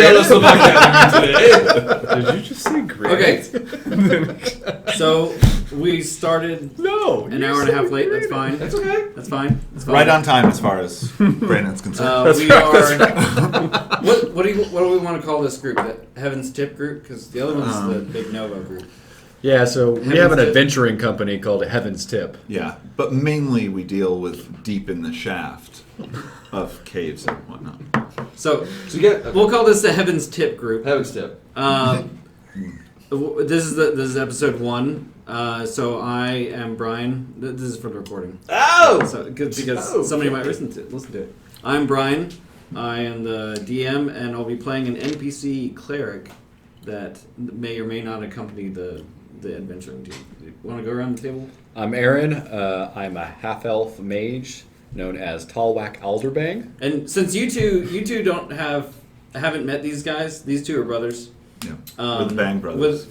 jealous of my academy today. Did you just say great? Okay. So we started No. an hour and a half late. That's fine. That's okay. That's fine. That's fine. Right on time as far as Brandon's concerned. We are. What do we want to call this group? The Heaven's Tip group? Because the other one's the big Novo group. Yeah, so we have an Tip? adventuring company called Heaven's Tip. Yeah, but mainly we deal with deep in the shaft of caves and whatnot. So So you get we'll call this the Heaven's Tip group. Heaven's Tip. This is episode 1. So I am Brian. This is for the recording. Oh! So because somebody might listen to it. I'm Brian. I am the DM, and I'll be playing an NPC cleric that may or may not accompany the adventuring team. You want to go around the table? I'm Aaron. I'm a half-elf mage known as Talwak Alderbang. And since you two haven't met these guys, these two are brothers. Yeah, with the Bang Brothers.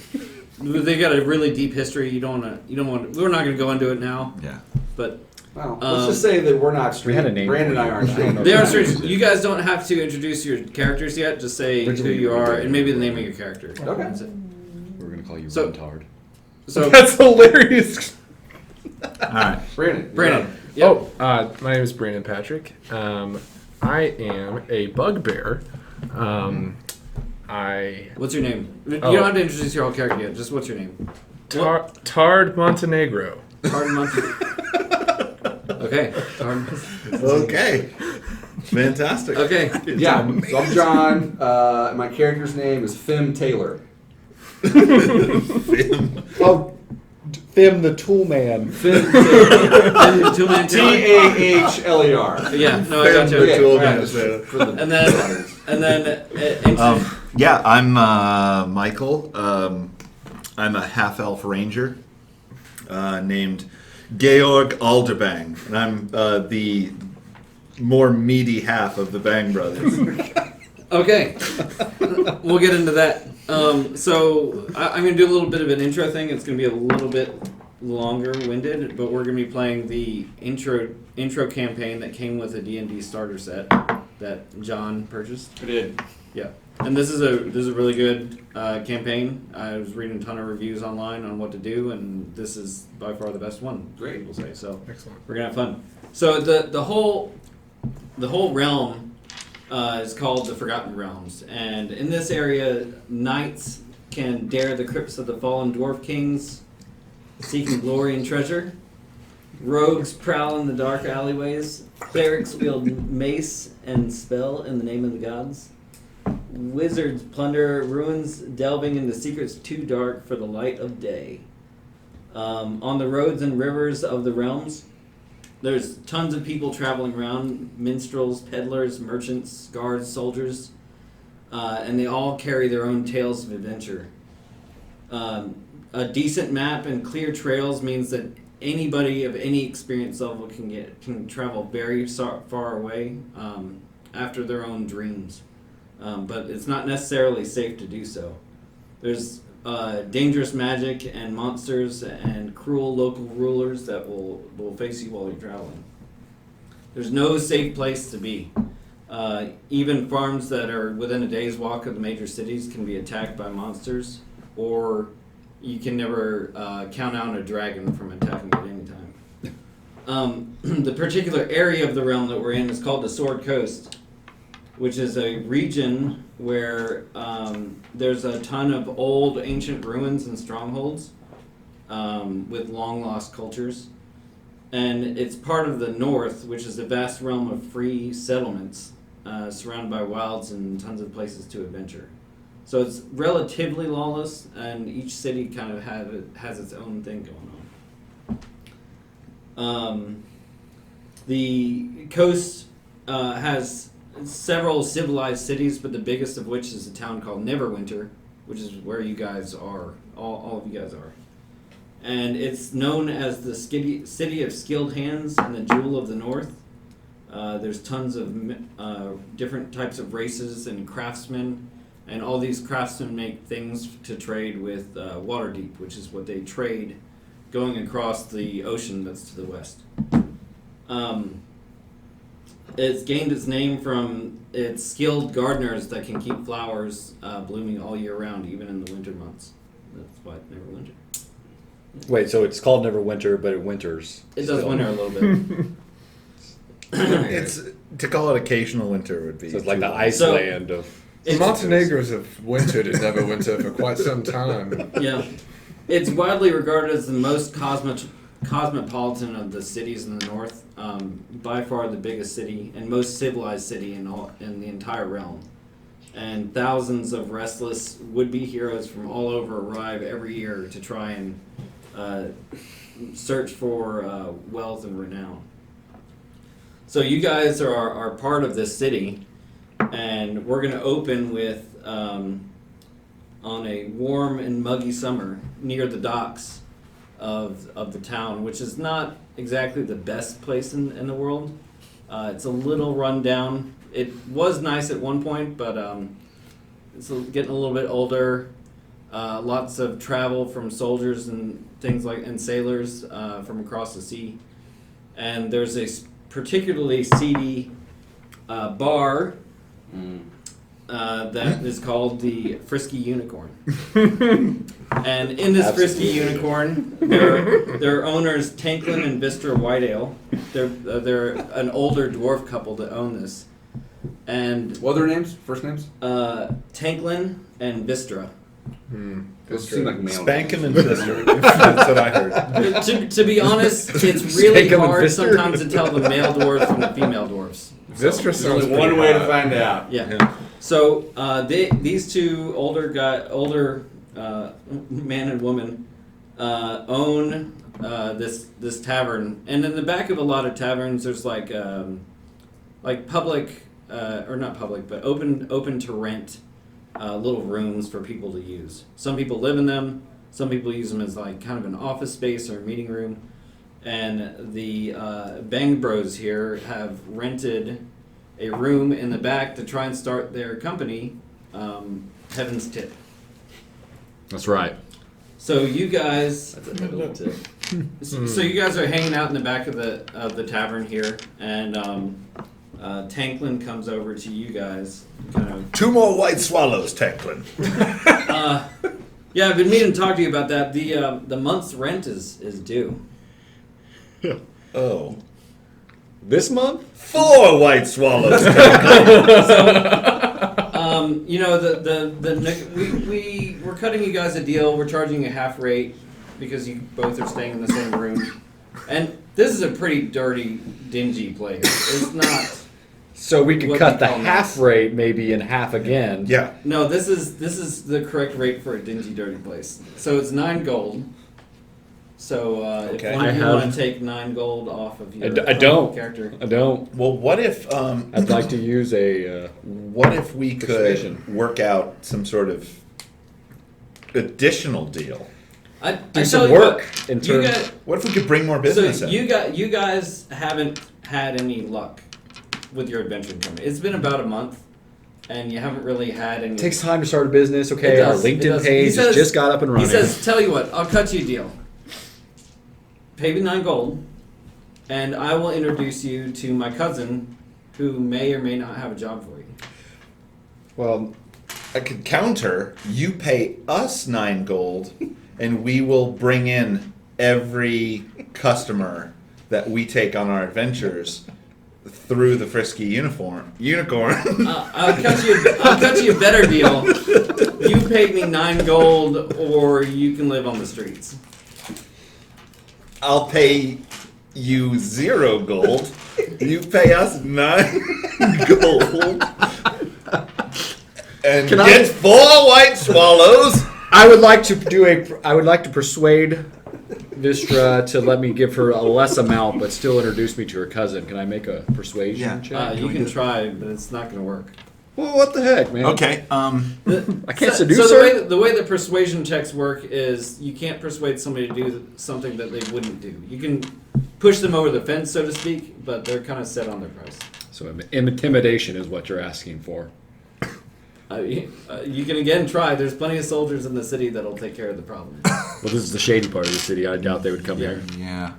They got a really deep history. You don't want. We're not going to go into it now. Yeah. But Well, let's just say that we're not strangers. We had a name Brandon and for I you. aren't strangers. they are strangers. You guys don't have to introduce your characters yet. Just say Originally who you we are did. and maybe the name of your character. Okay. That's it. We're going to call you So- Runtard. So That's hilarious. All right. Brandon. Oh, my name is Brandon Patrick. I am a bugbear. What's your name? You Oh. don't have to introduce your whole character yet. Just what's your name? Tard Montenegro. Pardon month. Okay. Okay. Fantastic. Okay. Yeah, so I'm John. My character's name is Fim Taylor. Oh, Thim the Tool Man. Fim Two-man talent. T-A-H-L-E-R. Yeah. No, I got you. Okay, Tool all right, Man. for the And then Yeah, I'm Michael. I'm a half-elf ranger named Georg Alderbang, and I'm the more meaty half of the Bang Brothers. Okay. We'll get into that. So I'm going to do a little bit of an intro thing. It's going to be a little bit longer-winded, but we're going to be playing the intro campaign that came with a D&D starter set that John purchased. I did. Yeah. And this is a really good campaign. I was reading a ton of reviews online on what to do, and this is by far the best one. Great. People say so. Excellent. We're gonna have fun. So the whole realm is called the Forgotten Realms, and in this area, knights can dare the crypts of the fallen dwarf kings, seeking glory and treasure. Rogues prowl in the dark alleyways. Clerics wield mace and spell in the name of the gods. Wizards plunder ruins, delving into secrets too dark for the light of day. On the roads and rivers of the realms, there's tons of people traveling around, minstrels, peddlers, merchants, guards, soldiers, and they all carry their own tales of adventure. A decent map and clear trails means that anybody of any experience level can travel very far away after their own dreams. But it's not necessarily safe to do so. There's dangerous magic and monsters and cruel local rulers that will face you while you're traveling. There's no safe place to be. Even farms that are within a day's walk of the major cities can be attacked by monsters, or you can never count out a dragon from attacking at any time. The particular area of the realm that we're in is called the Sword Coast, which is a region where there's a ton of old ancient ruins and strongholds with long-lost cultures. And it's part of the north, which is a vast realm of free settlements surrounded by wilds and tons of places to adventure. So it's relatively lawless, and each city kind of has its own thing going on. The coast has several civilized cities, but the biggest of which is a town called Neverwinter, which is where you guys are, all of you guys are. And it's known as the city of skilled hands and the jewel of the north. There's tons of different types of races and craftsmen, and all these craftsmen make things to trade with Waterdeep, which is what they trade going across the ocean that's to the west. it's gained its name from its skilled gardeners that can keep flowers blooming all year round, even in the winter months. That's why it's Neverwinter. Wait, so it's called Neverwinter, but it winters. It does still. winter a little bit. It's to call it occasional winter would be. So it's like the too- Iceland of. The Montenegros have wintered in Neverwinter for quite some time. Yeah. It's widely regarded as the most cosmopolitan of the cities in the north. By far the biggest city and most civilized city in the entire realm. And thousands of restless would-be heroes from all over arrive every year to try and search for wealth and renown. So you guys are part of this city, and we're going to open with, on a warm and muggy summer, near the docks of the town, which is not exactly the best place in the world. It's a little run down. It was nice at one point, but it's getting a little bit older. Lots of travel from soldiers and things and sailors from across the sea. And there's a particularly seedy bar that is called the Frisky Unicorn. And in this Frisky Unicorn, there are owners Tanklin and Vistra Whiteale. They're an older dwarf couple that own this. And What are their names? First names? Tanklin and Vistra. Those seem like male Spankin' names. and Fister. That's what I heard. To be honest, it's really Spank 'em and hard Vistra. sometimes to tell the male dwarves from the female dwarves. Vistra There's sounds only one pretty way to hot. find out. Yeah. So these two older man and woman own this tavern, and in the back of a lot of taverns, there's like public or not public, but open to rent little rooms for people to use. Some people live in them. Some people use them as like kind of an office space or a meeting room. And the Bang Bros here have rented a room in the back to try and start their company, Heaven's Tip. That's right. So you guys, That's a little tip. so you guys are hanging out in the back of the tavern here, and Tanklin comes over to you guys, kind of. 2 more white swallows, Tanklin. Yeah, I've been meaning to talk to you about that. The month's rent is due. Oh. This month? 4 white swallows. You know, we're cutting you guys a deal. We're charging you a half rate because you both are staying in the same room. And this is a pretty dirty, dingy place. It's not. So we could What cut do the you call half this? rate maybe in half again. Yeah. No, this is the correct rate for a dingy, dirty place. So it's 9 gold. So Okay. if one of you I have- want to take 9 gold off of your I don't. character. I don't. Well, what if I'd like to use a. we could Persuasion. work out some sort of additional deal? I Do tell some you work what, in you terms. got- What if we could bring more business So in? you guys haven't had any luck with your adventuring company. It's been about a month, and you haven't really had any. It takes time to start a business. It Okay, does, our it LinkedIn does. He page says- has just got up and running. He says, "Tell you what, I'll cut you a deal. Pay me 9 gold, and I will introduce you to my cousin, who may or may not have a job for you." well, I could counter. You pay us 9 gold, and we will bring in every customer that we take on our adventures through the Frisky unicorn. I'll cut you a better deal. You pay me 9 gold, or you can live on the streets. I'll pay you 0 gold. You pay us 9 gold. And Can get 4 white swallows. I would like to persuade Vistra to let me give her a less amount, but still introduce me to her cousin. Can I make a persuasion Yeah. check? You can try, but it's not going to work. Well, what the heck, man? Okay. I can't So seduce the her. way the way the persuasion checks work is you can't persuade somebody to do something that they wouldn't do. You can push them over the fence, so to speak, but they're kind of set on their price. So intimidation is what you're asking for. You can again try. There's plenty of soldiers in the city that'll take care of the problem. Well, this is the shady part of the city. I doubt they would come here. Yeah.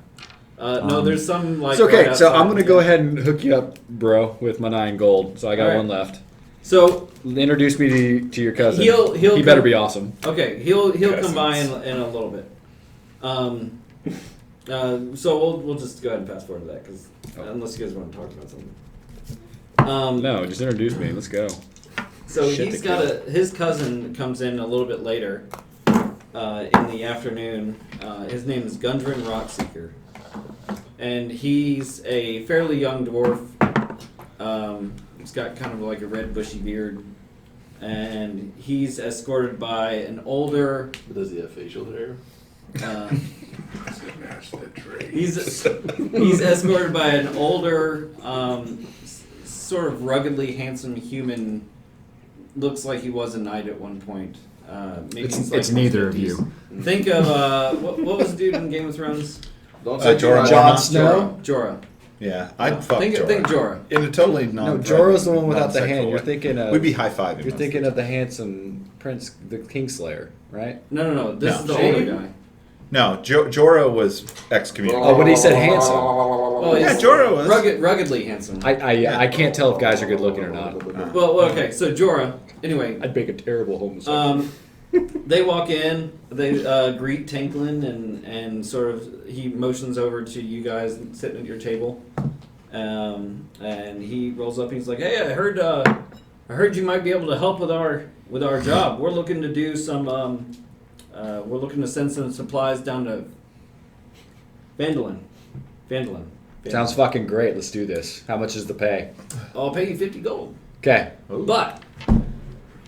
No, there's some like. It's okay. right So outside. I'm gonna go ahead and hook you up, bro, with my 9 gold. So I got All right. one left. So Introduce me to your cousin. He'll he better come- be awesome. okay, he'll come by Cousins. in a little bit. So we'll just go ahead and fast forward to that because unless you guys want to talk about something. No, just introduce me. Let's go. So Shit he's to got his cousin comes in a little bit later in the afternoon. His name is Gundren Rockseeker, and he's a fairly young dwarf. He's got kind of like a red bushy beard, and he's escorted by an older. Does he have facial hair? He's escorted by an older, sort of ruggedly handsome human. Looks like he was a knight at one point. Maybe he's like It's in his neither of 50s. you. Think of what was the dude in Game of Thrones? Don't Jorah. Jon Snow? Jorah. Yeah, I'd fuck Think Jorah. Jorah. In a totally No, non. Jorah's the one without the non-sexual hand. You're way. thinking of. We'd be high fiving. You're thinking of the handsome prince, the Kingslayer, right? No. This No. is the Shane? older guy. No, Jorah was excommunicated. Oh, when he said handsome. Well, Yeah, he's Jorah was. ruggedly handsome. I can't tell if guys are good looking or not. Well, okay. So Jorah. Anyway, I'd make a terrible homosexual. they walk in. They greet Tanklin and sort of he motions over to you guys sitting at your table, and he rolls up. And he's like, "Hey, I heard you might be able to help with our job. We're looking to do some. We're looking to send some supplies down to Phandalin. Sounds fucking great. Let's do this. How much is the pay? I'll pay you 50 gold. Okay. But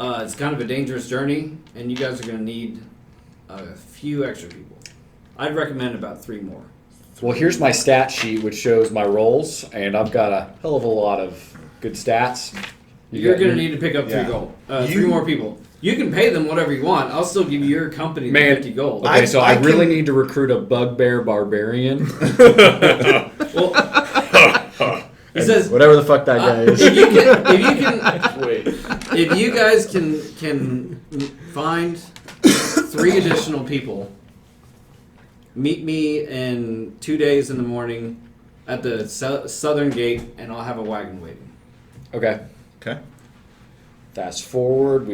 it's kind of a dangerous journey, and you guys are going to need a few extra people. I'd recommend about 3 more. Well, here's my stat sheet, which shows my rolls, and I've got a hell of a lot of good stats. You're going to need to pick up 3 Yeah. gold. 3 more people. You can pay them whatever you want. I'll still give your company the Man. 50 gold. Okay, so I I really can- need to recruit a bugbear barbarian. Well, he says, Whatever the fuck that guy is. if you can, Wait. if you guys can find 3 additional people, meet me in 2 days in the morning at the southern gate, and I'll have a wagon waiting. Okay. Okay. Fast forward,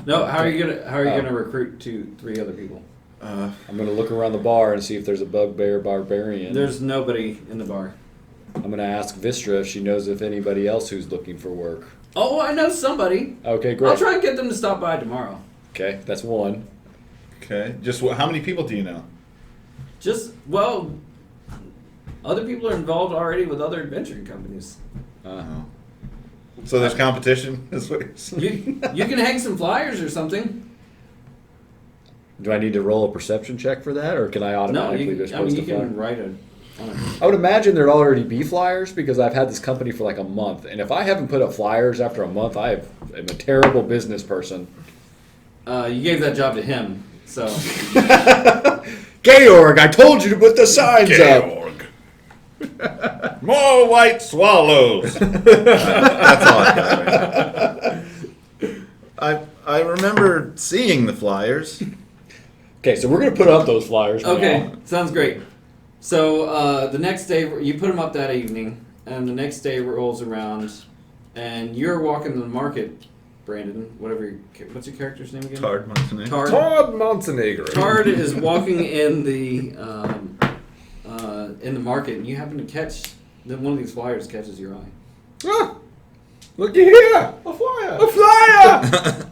No, how are you gonna recruit 3 other people? I'm gonna look around the bar and see if there's a bugbear barbarian. There's nobody in the bar. I'm gonna ask Vistra if she knows of anybody else who's looking for work. Oh, I know somebody. Okay, great. I'll try and get them to stop by tomorrow. Okay, that's one. Okay. Just how many people do you know? Other people are involved already with other adventuring companies. So there's competition. Is what you're saying? You can hang some flyers or something. Do I need to roll a perception check for that, or can I No, automatically just post you a flyer? can write it. I would imagine there'd already be flyers because I've had this company for like a month, and if I haven't put up flyers after a month, am a terrible business person. You gave that job to him, so Georg, I told you to put the signs up. More white swallows. That's all I got. I remember seeing the flyers. Okay, so we're gonna put up those flyers. okay, now. sounds great. So the next day you put them up that evening, and the next day rolls around, and you're walking the market, Brandon. What's your character's name again? Tard Montenegro. Todd Montenegro. Tard is walking in the market, and you happen to catch one of these flyers catches your eye. Ah, looky here! A flyer. A flyer!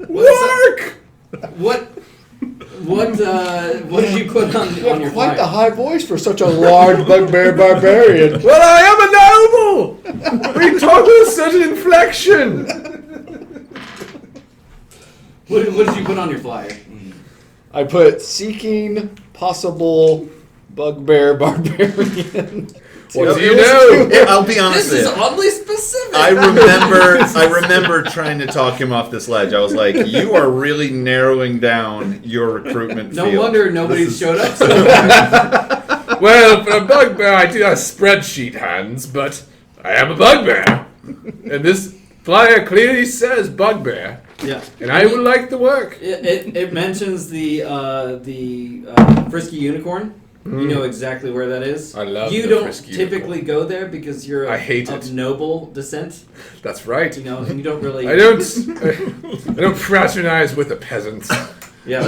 Work! What did you put on your Quite flyer? the high voice for such a large bugbear barbarian. Well, I am a noble! We talk with a certain inflection! What did you put on your flyer? I put seeking possible bugbear barbarian. What do you know? I'll be honest This is with you. oddly specific. I remember trying to talk him off this ledge. I was like, "You are really narrowing down your recruitment No field." wonder nobody This is- showed up. So far. Well, for a bugbear, I do have spreadsheet hands, but I am a bugbear. And this flyer clearly says bugbear, Yeah, and I would like the work. It mentions the frisky unicorn. You know exactly where that is. I love You the don't frisky typically go there because you're I hate of it. noble descent. That's right. You know, and you don't really. I don't fraternize with the peasants. Yeah.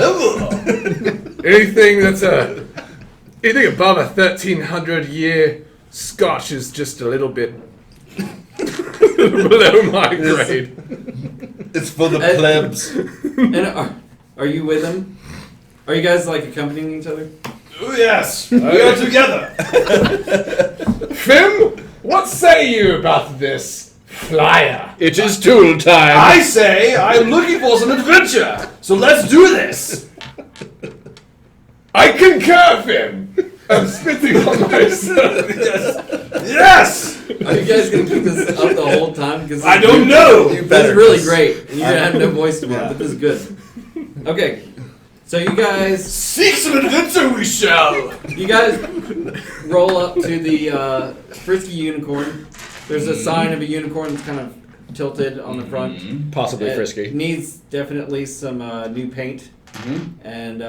Anything that's anything above a 1300-year Scotch is just a little bit below my grade. It's for the plebs. And are you with him? Are you guys like accompanying each other? Oh, yes. We are together. Fim, what say you about this flyer? It is tool time. I say I'm looking for some adventure. So let's do this. I concur, Fim. I'm spitting on myself. Yes. Are you guys gonna keep this up the whole time? Because I don't know. This is really great, and you're gonna have no voice tomorrow, but this is good. Okay, so you guys Seek some adventure we shall. roll up to the frisky unicorn. There's a sign of a unicorn that's kind of tilted on the front. Possibly It frisky. needs definitely some new paint. And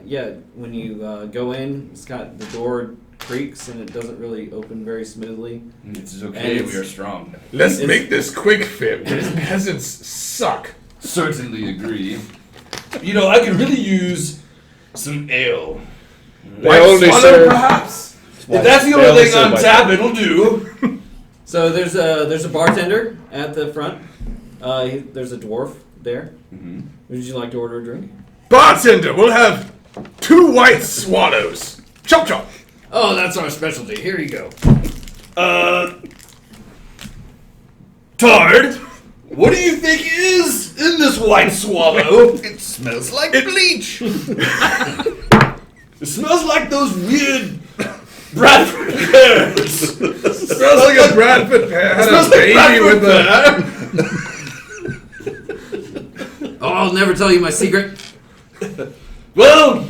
yeah, when you go in, it's got the door creaks and it doesn't really open very smoothly. It's And okay. it's- We are strong. Let's It's- make this quick, Fim. These peasants suck. Certainly agree. You know, I could really use some ale. They only serve- perhaps. White- If that's the they only only thing serve on white tap, it'll do. So there's a bartender at the front. There's a dwarf there. Would you like to order a drink? Bartender, we'll have 2 white swallows. Chop chop. Oh, that's our specialty. Here you go. Tard, what do you think is in this white swallow? It smells like bleach. It smells like those weird Bradford pears. Smells like a Bradford pear had a Smells like baby Bradford with a... pear. Oh, I'll never tell you my secret. Well,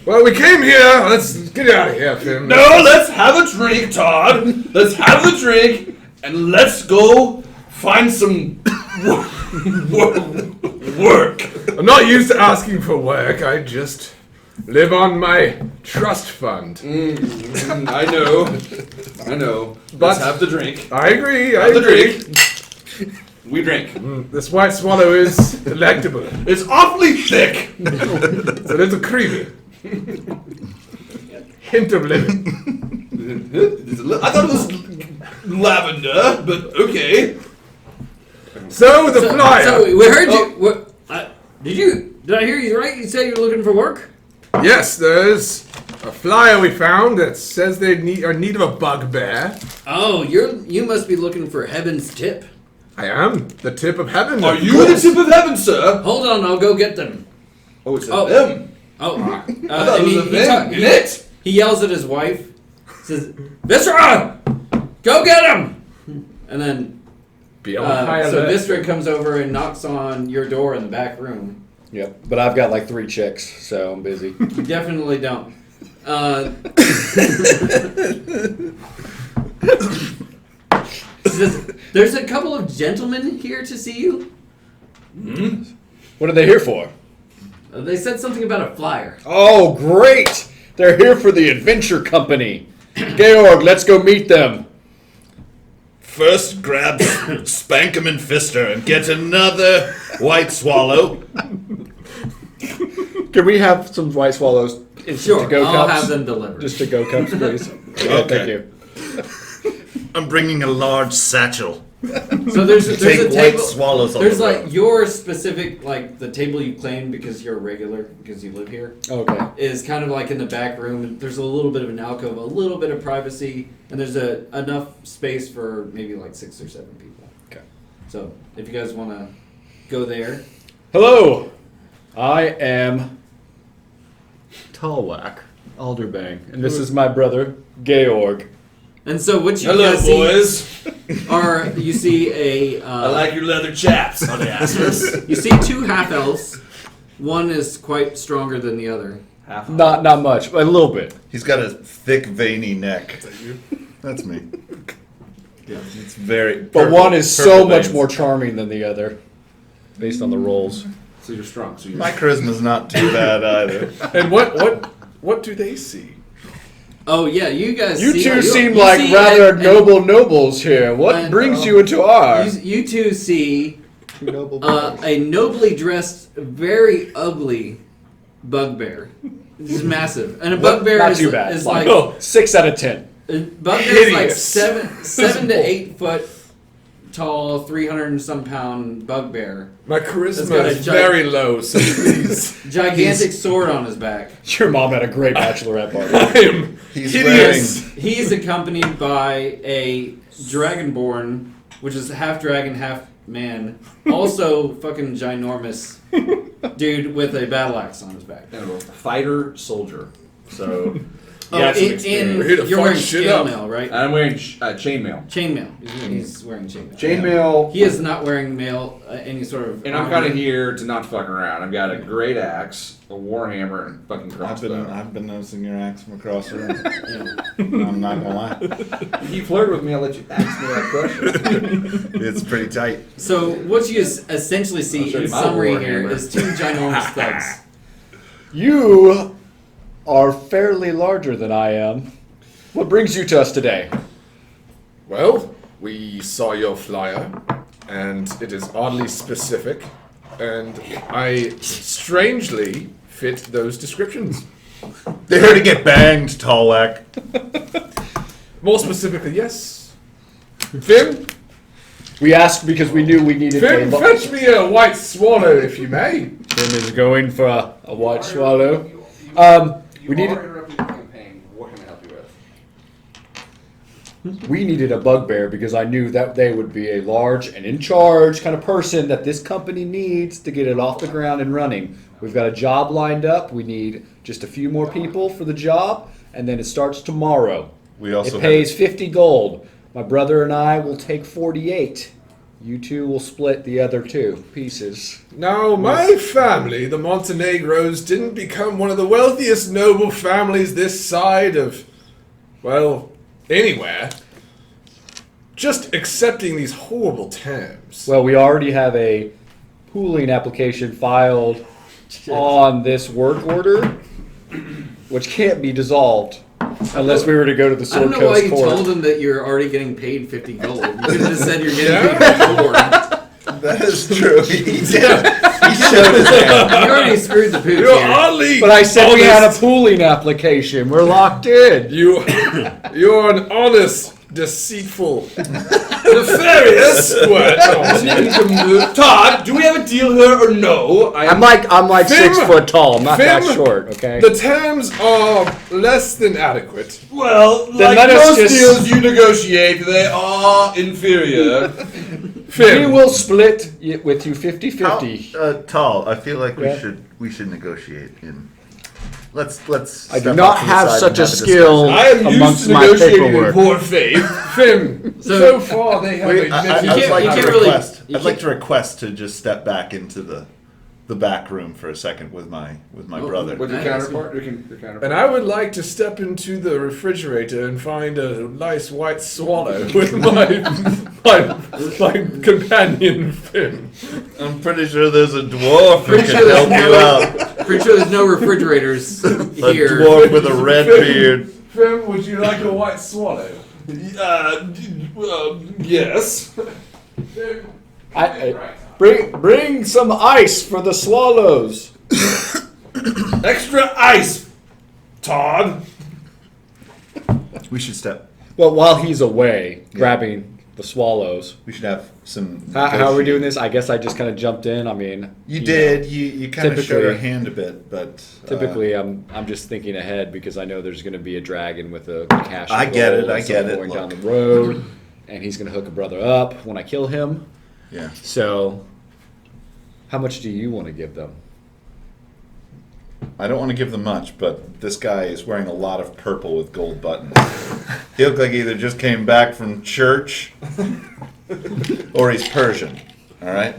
Well, we came here. Let's get out of here, Fim. no, let's have a drink, Todd. Let's have a drink, and let's go find some work. I'm not used to asking for work. I just live on my trust fund. I know. But- Let's have the drink. I agree. I Have the agree. drink. We drink. This white swallow is delectable. It's awfully thick. It's a little creamy. Hint of lemon. I thought it was lavender, but okay. So the flyer. So we heard you. What, Did I hear you right? You said you were looking for work. Yes, there's a flyer we found that says they are in need of a bugbear. Oh, you must be looking for Heaven's tip. I am the tip of heaven. Are of you the course. tip of heaven, sir? Hold on, I'll go get them. Oh, it's Oh. them. Oh, I thought it was a them. It? he yells at his wife. Says, "Vistra, go get him!" And then Be on high so alert. Vistra comes over and knocks on your door in the back room. Yep. But I've got like 3 chicks, so I'm busy. You definitely don't. Says, there's a couple of gentlemen here to see you. What are they here for? They said something about a flyer. Oh, great! They're here for the adventure company. Georg, let's go meet them. First, grab Spankum and Fister and get another white swallow. Can we have some white swallows in Sure, to-go I'll cups? have them delivered. Just to-go cups, please. Okay. Thank you. I'm bringing a large satchel. So there's Take a white table. swallows on There's the like road. your specific, like the table you claim because you're a regular, because you live here, Okay. is kind of like in the back room. And there's a little bit of an alcove, a little bit of privacy, and there's enough space for maybe like 6 or 7 people. Okay. So if you guys want to go there, Hello! I am Talwak Alderbang, and this is my brother, Georg. and so what you Hello, guys boys. you see a I like your leather chaps on the asses. you see 2 half elves. One is quite stronger than the other. Not much, but a little bit. He's got a thick, veiny neck. That's me. Yeah. It's very. But purple- one is so purple much veins. more charming than the other, based on the roles. So you're strong. So you're My charisma's not too bad either. And what do they see? Oh yeah, you guys. You see, two seem you like see rather an- noble nobles here. What an- brings you into our? You two see noble a nobly dressed, very ugly bugbear. This is massive, and a bugbear Not is, too bad. is Like, like 6 out of 10. a bugbear is like Hideous. 7 to 8 foot tall, 300 and some pound bugbear. My It's charisma got a is very low, so please. Gigantic sword on his back. Your mom had a great bachelorette party. I am He's hideous. He is accompanied by a dragonborn, which is half dragon, half man. Also, fucking ginormous dude with a battle axe on his back. Fighter soldier. So Oh, yeah, some in, experience. We're here to you're fuck wearing shit up. chainmail, right? I'm wearing chainmail. Chainmail. He's wearing chainmail. Chainmail. He is not wearing mail, any sort of. And I'm armor. kind of here to not fuck around. I've got a great axe, a warhammer, and fucking crossbow. I've been noticing your axe from across the room. Yeah. I'm not gonna lie. If you flirt with me, I'll let you axe me like crush. It's pretty tight. So what you essentially I'll see show in you my summary warhammer. here is 2 ginormous thugs. You are fairly larger than I am. What brings you to us today? Well, we saw your flyer, and it is oddly specific, and I strangely fit those descriptions. They're here to get banged, Tallwack. More specifically, yes. Fim, We asked because we knew we needed Fim, fetch me a white swallow, if you may. Finn is going for a white swallow. We needed interrupting the campaign. What can I help you with? we needed a bugbear because I knew that they would be a large and in charge kind of person that this company needs to get it off the ground and running. We've got a job lined up. We need just a few more people for the job, and then it starts tomorrow. We also It pays 50 gold. My brother and I will take 48. You two will split the other 2 pieces. Now, my family, the Montenegros, didn't become one of the wealthiest noble families this side of, well, anywhere. Just accepting these horrible terms. Well, we already have a pooling application filed on this work order, which can't be dissolved unless we were to go to the I don't Sword know why Coast you Court. told him that you're already getting paid 50 gold. You could have just said you're getting paid 4. That is true. He did. He showed his hand. You already screwed the pooch You're here. oddly But I said we had a honest. pooling application. We're locked in. You're an honest, deceitful, nefarious squirt. Todd, do we have a deal here or no? I'm like Fim- 6 foot tall. I'm not that Fim- short. Okay. The terms are less than adequate. Well, Then like let us most just- deals you negotiate, they are inferior. we Fim, will split it with you 50-50. Tall. I feel like Yeah. we should negotiate in. Let's. I do step not off to the have side such and a have skill. I am used amongst to my negotiating in paperwork. poor faith. Fim. So- So far, they have Wait, I admitted. would like you to can't really- request. you I'd like can't- to request to just step back into the back room for a second with my Oh, brother. What's your Nice. counterpart? Your counterpart. And I would like to step into the refrigerator and find a nice white swallow with my companion Fim. I'm pretty sure there's a dwarf who Pretty can sure help there's you out. Pretty sure there's no refrigerators A here. dwarf with a red beard. Fim, would you like a white swallow? Yes. Fim, Bring some ice for the swallows. Extra ice, Todd. We should step. Well, while he's away grabbing the swallows. We should have some. How are we doing this? I guess I just kind of jumped in. I mean, You know, did. You kind of showed typically- our hand a bit, but Typically, I'm just thinking ahead because I know there's going to be a dragon with a cache. of I get it, gold I and get stuff it, Going down the look. road, and he's going to hook a brother up when I kill him. yeah. So, how much do you want to give them? I don't want to give them much, but this guy is wearing a lot of purple with gold buttons. He looked like he either just came back from church or he's Persian. All right.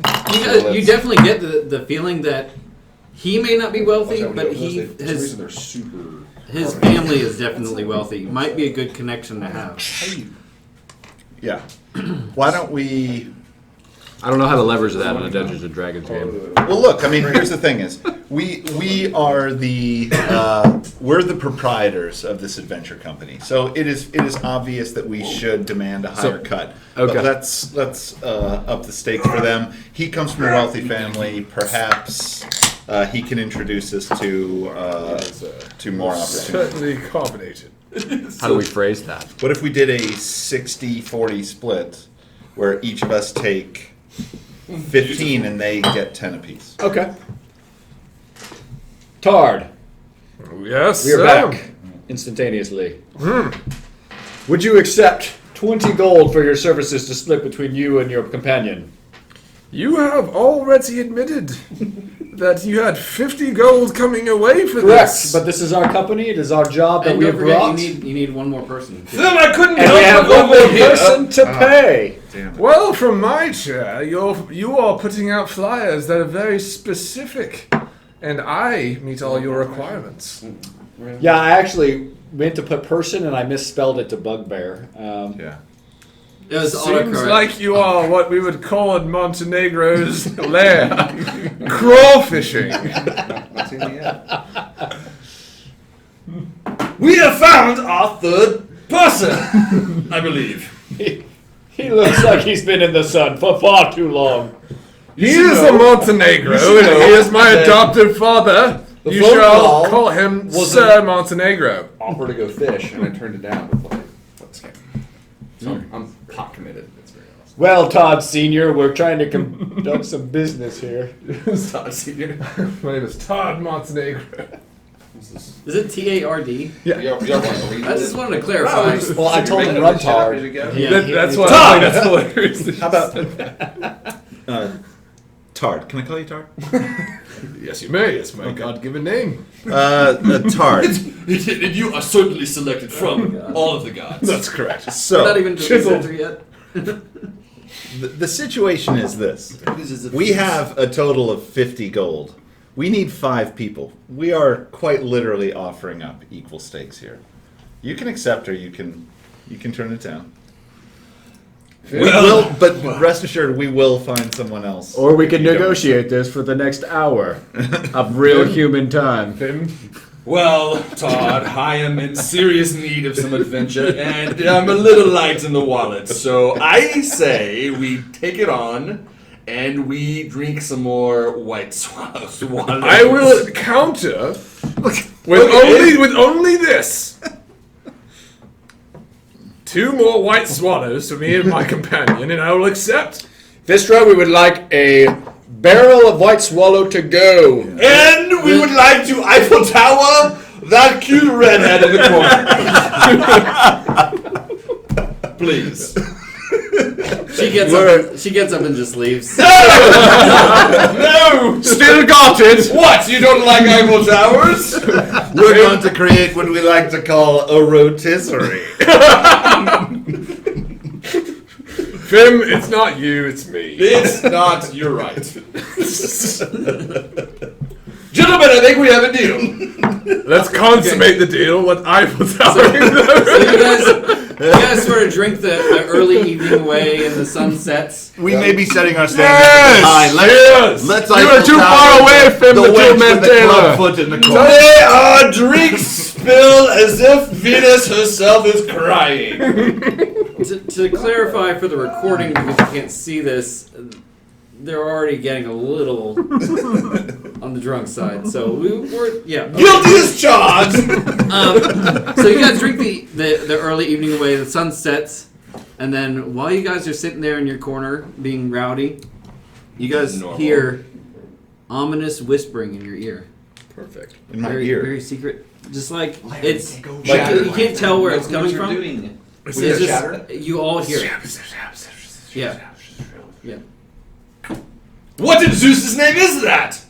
You definitely get the feeling that he may not be wealthy, but his they're super. his family is definitely wealthy. Might be a good connection to have. Yeah. Why don't we? I don't know how to leverage that in a Dungeons and Dragons game. Well, look. I mean, here's the thing: is we are the we're the proprietors of this adventure company. So it is obvious that we should demand a higher cut. Okay. But let's up the stakes for them. He comes from a wealthy family. Perhaps he can introduce us to more opportunities. Certainly carbonated. How do we phrase that? What if we did a 60-40 split, where each of us take 15 and they get 10 apiece? Okay. Tard, Yes, we are sir. back instantaneously. Would you accept 20 gold for your services to split between you and your companion? You have already admitted that you had 50 gold coming away for Correct, this. but this is our company. It is our job that And we don't have forget, brought. you need one more person. Phil, I couldn't And help we have but one more overhear. person to pay. Damn it. Well, from my chair, you are putting out flyers that are very specific, and I meet all your requirements. Yeah, I actually meant to put person and I misspelled it to bugbear. Yeah. It was Seems autocorrect. like you are what we would call in Montenegro's lair, crawfishing. We have found our third person, I believe. He looks like he's been in the sun for far too long. He is a Montenegro, and he is my adoptive father. The You phone shall call call him was Sir Montenegro. Offer to go fish, and I turned it down. Let's go. So I'm pot committed. It's very awesome. Well, Todd Senior, we're trying to conduct some business here. Todd Senior. My name is Todd Montenegro. Is it TARD? Yeah. I just wanted to clarify. Well, I told him run Todd. Yeah, That's why Todd! I think that's hilarious. How about Tard? Can I call you Tard? Yes, you may. It's my God-given name. Tard. You are certainly selected from all of the gods. That's correct. We're So not even to the chiseled. center yet. the situation is this: we have a total of 50 gold. We need 5 people. We are quite literally offering up equal stakes here. You can accept, or you can turn it down. We will, but rest assured, we will find someone else. Or we can if you don't negotiate this for the next hour of real human time. Well, Todd, I am in serious need of some adventure, and I'm a little light in the wallet. So I say we take it on, and we drink some more white swallows. I will counter with only this. 2 more white swallows for me and my companion, and I will accept. Vistra, we would like a barrel of white swallow to go. And we would like to Eiffel Tower that cute redhead in the corner. Please. She gets up and just leaves. No! Still got it. What? You don't like Eiffel Towers? We're going to create what we like to call a rotisserie. Fim, it's not you, it's me. It's not. You're right. Gentlemen, I think we have a deal. Let's consummate the deal with Eiffel Tower. So you guys sort of drink the early evening away and the sun sets. We may be setting our standards high. Let's You are too far away from the two-man tailor. clubfoot in the corner. May our drinks spill as if Venus herself is crying. To clarify for the recording, because you can't see this, they're already getting a little on the drunk side. So we're Guilty as charged. So you guys drink the early evening away, the sun sets, and then while you guys are sitting there in your corner being rowdy, you guys hear ominous whispering in your ear. Perfect. In my Very, ear. very secret. Just like it's like you can't tell where it's coming from. It's just you all hear it. Yeah. Yeah. What in Zeus's name is that?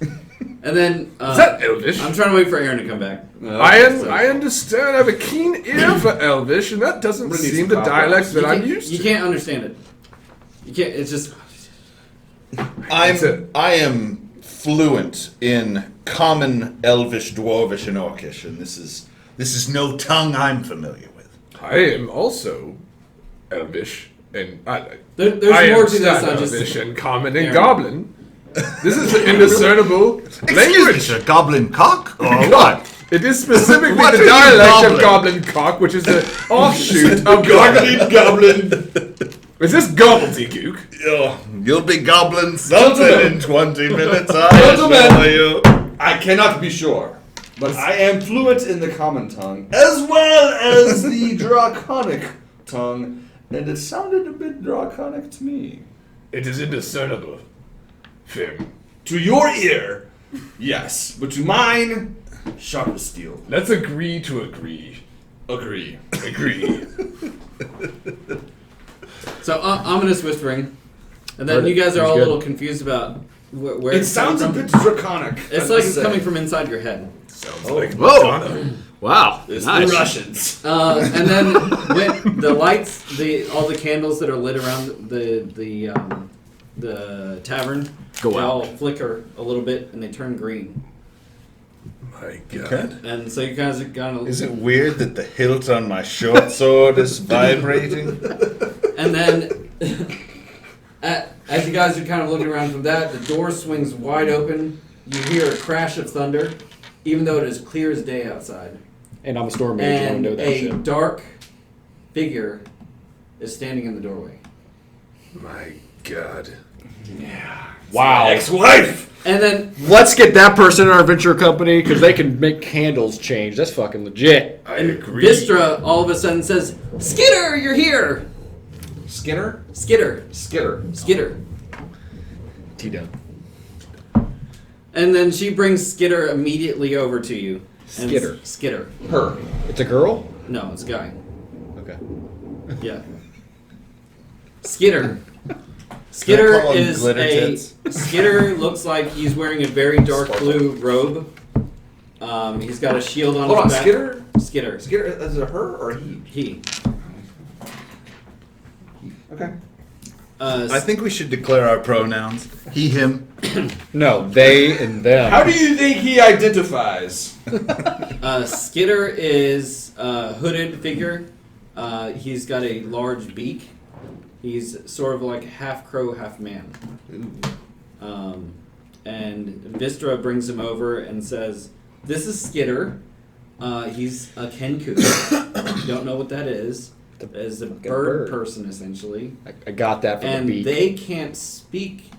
And then Is that Elvish? I'm trying to wait for Aaron to come back. I understand. I have a keen ear for Elvish, and that doesn't Really seem the pop dialect that You I'm can't- used You to. can't understand it. You can't. It's just. That's it. I am fluent in common Elvish, Dwarvish, and Orcish, and this is no tongue I'm familiar with. I am also Elvish, and There's I more to this. understand I just Elvish, Common, and Aaron. Goblin. This is an indiscernible Excuse me, language. sir, goblin cock or what? It is specifically What the are you, dialect of Goblin? Goblin Cock, which is the offshoot of Goblin. Goblin. Is this gobbledygook? Oh, you'll be goblin something Gentlemen. in 20 minutes, I Gentlemen. assure you. I cannot be sure, but I am fluent in the common tongue as well as the draconic tongue, and it sounded a bit draconic to me. It is indiscernible. Fim. To your ear, yes, but to mine, sharp as steel. Let's agree to agree. Agree. Agree. so ominous whispering, and then Heard you it. guys are It was all a good. little confused about where It it's coming sounds a from. bit draconic. It's like it's coming from inside your head. Sounds like Whoa. Madonna. Wow. It's Nice. the Russians. And then when the lights, all the candles that are lit around the tavern, Go they out. all flicker a little bit and they turn green. My God. Okay. And so you guys are gonna. Is it weird that the hilt on my short sword is vibrating? And then, as you guys are kind of looking around from that, the door swings wide open. You hear a crash of thunder, even though it is clear as day outside. And I'm a storm mage. I And know that a shit. dark figure is standing in the doorway. My God. Wow. Ex-wife! And then Let's get that person in our venture company because they can make candles change. That's fucking legit. I and agree. Vistra all of a sudden says, "Skitter, you're here!" Skinner? Skitter, Skitter. Skitter. T-dub. And then she brings Skitter immediately over to you. And Skitter. Skitter. Her. It's a girl? No, it's a guy. Okay. Yeah. Skitter. Can Skitter I call him is Glitter a. Tits? Skitter looks like he's wearing a very dark blue robe. He's got a shield on Hold on, his back. Skitter? Skitter. Skitter, is it her or he? He. Okay. I think we should declare our pronouns. He, him. No, they and them. How do you think he identifies? Skitter is a hooded figure. He's got a large beak. He's sort of like half crow, half man. And Vistra brings him over and says, "This is Skitter. He's a Kenku. Don't know what that is. That is a bird person, essentially. I got that from And the beak. they can't speak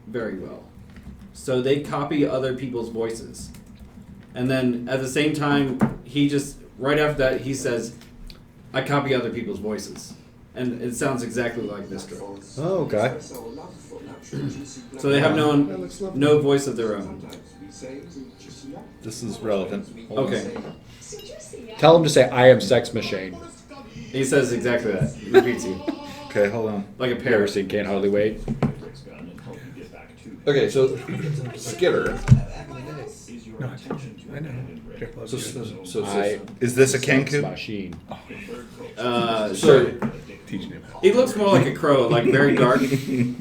very well. So they copy other people's voices. And then at the same time, he just, right after that, he says, I copy other people's voices. And it sounds exactly like Vistra. Oh, okay. So they have no voice of their own. This is relevant. Okay. Tell him to say, I am sex machine. He says exactly that. He repeats you. Okay, hold on. Like a You ever parrot. seen Can't Hardly Wait? Okay, so Skitter. I know. Is this a Sex Kenku? machine. Sure. Teaching him how. He looks more like a crow, like very dark. He's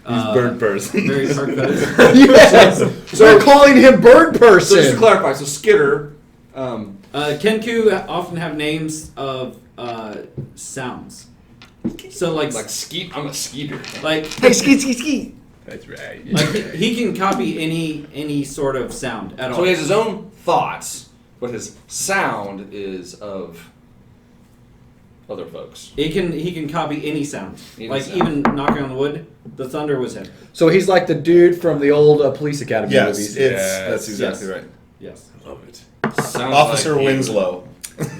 bird person. Very dark feathers. Yes! So we're calling him Bird So just to Person. clarify, so Skitter, Kenku often have names of sounds. So like skeet. I'm a skeeter. like Hey, ski, ski, ski. That's right. like he can copy any sort of sound at all. So he has his own thoughts, but his sound is of other folks. He can copy any sound. Any like sound. even knocking on the wood, the thunder was him. So he's like the dude from the old Police Academy Yes, movies. that's exactly Yes. right. Yes. I love it. Sounds Officer like you. Winslow.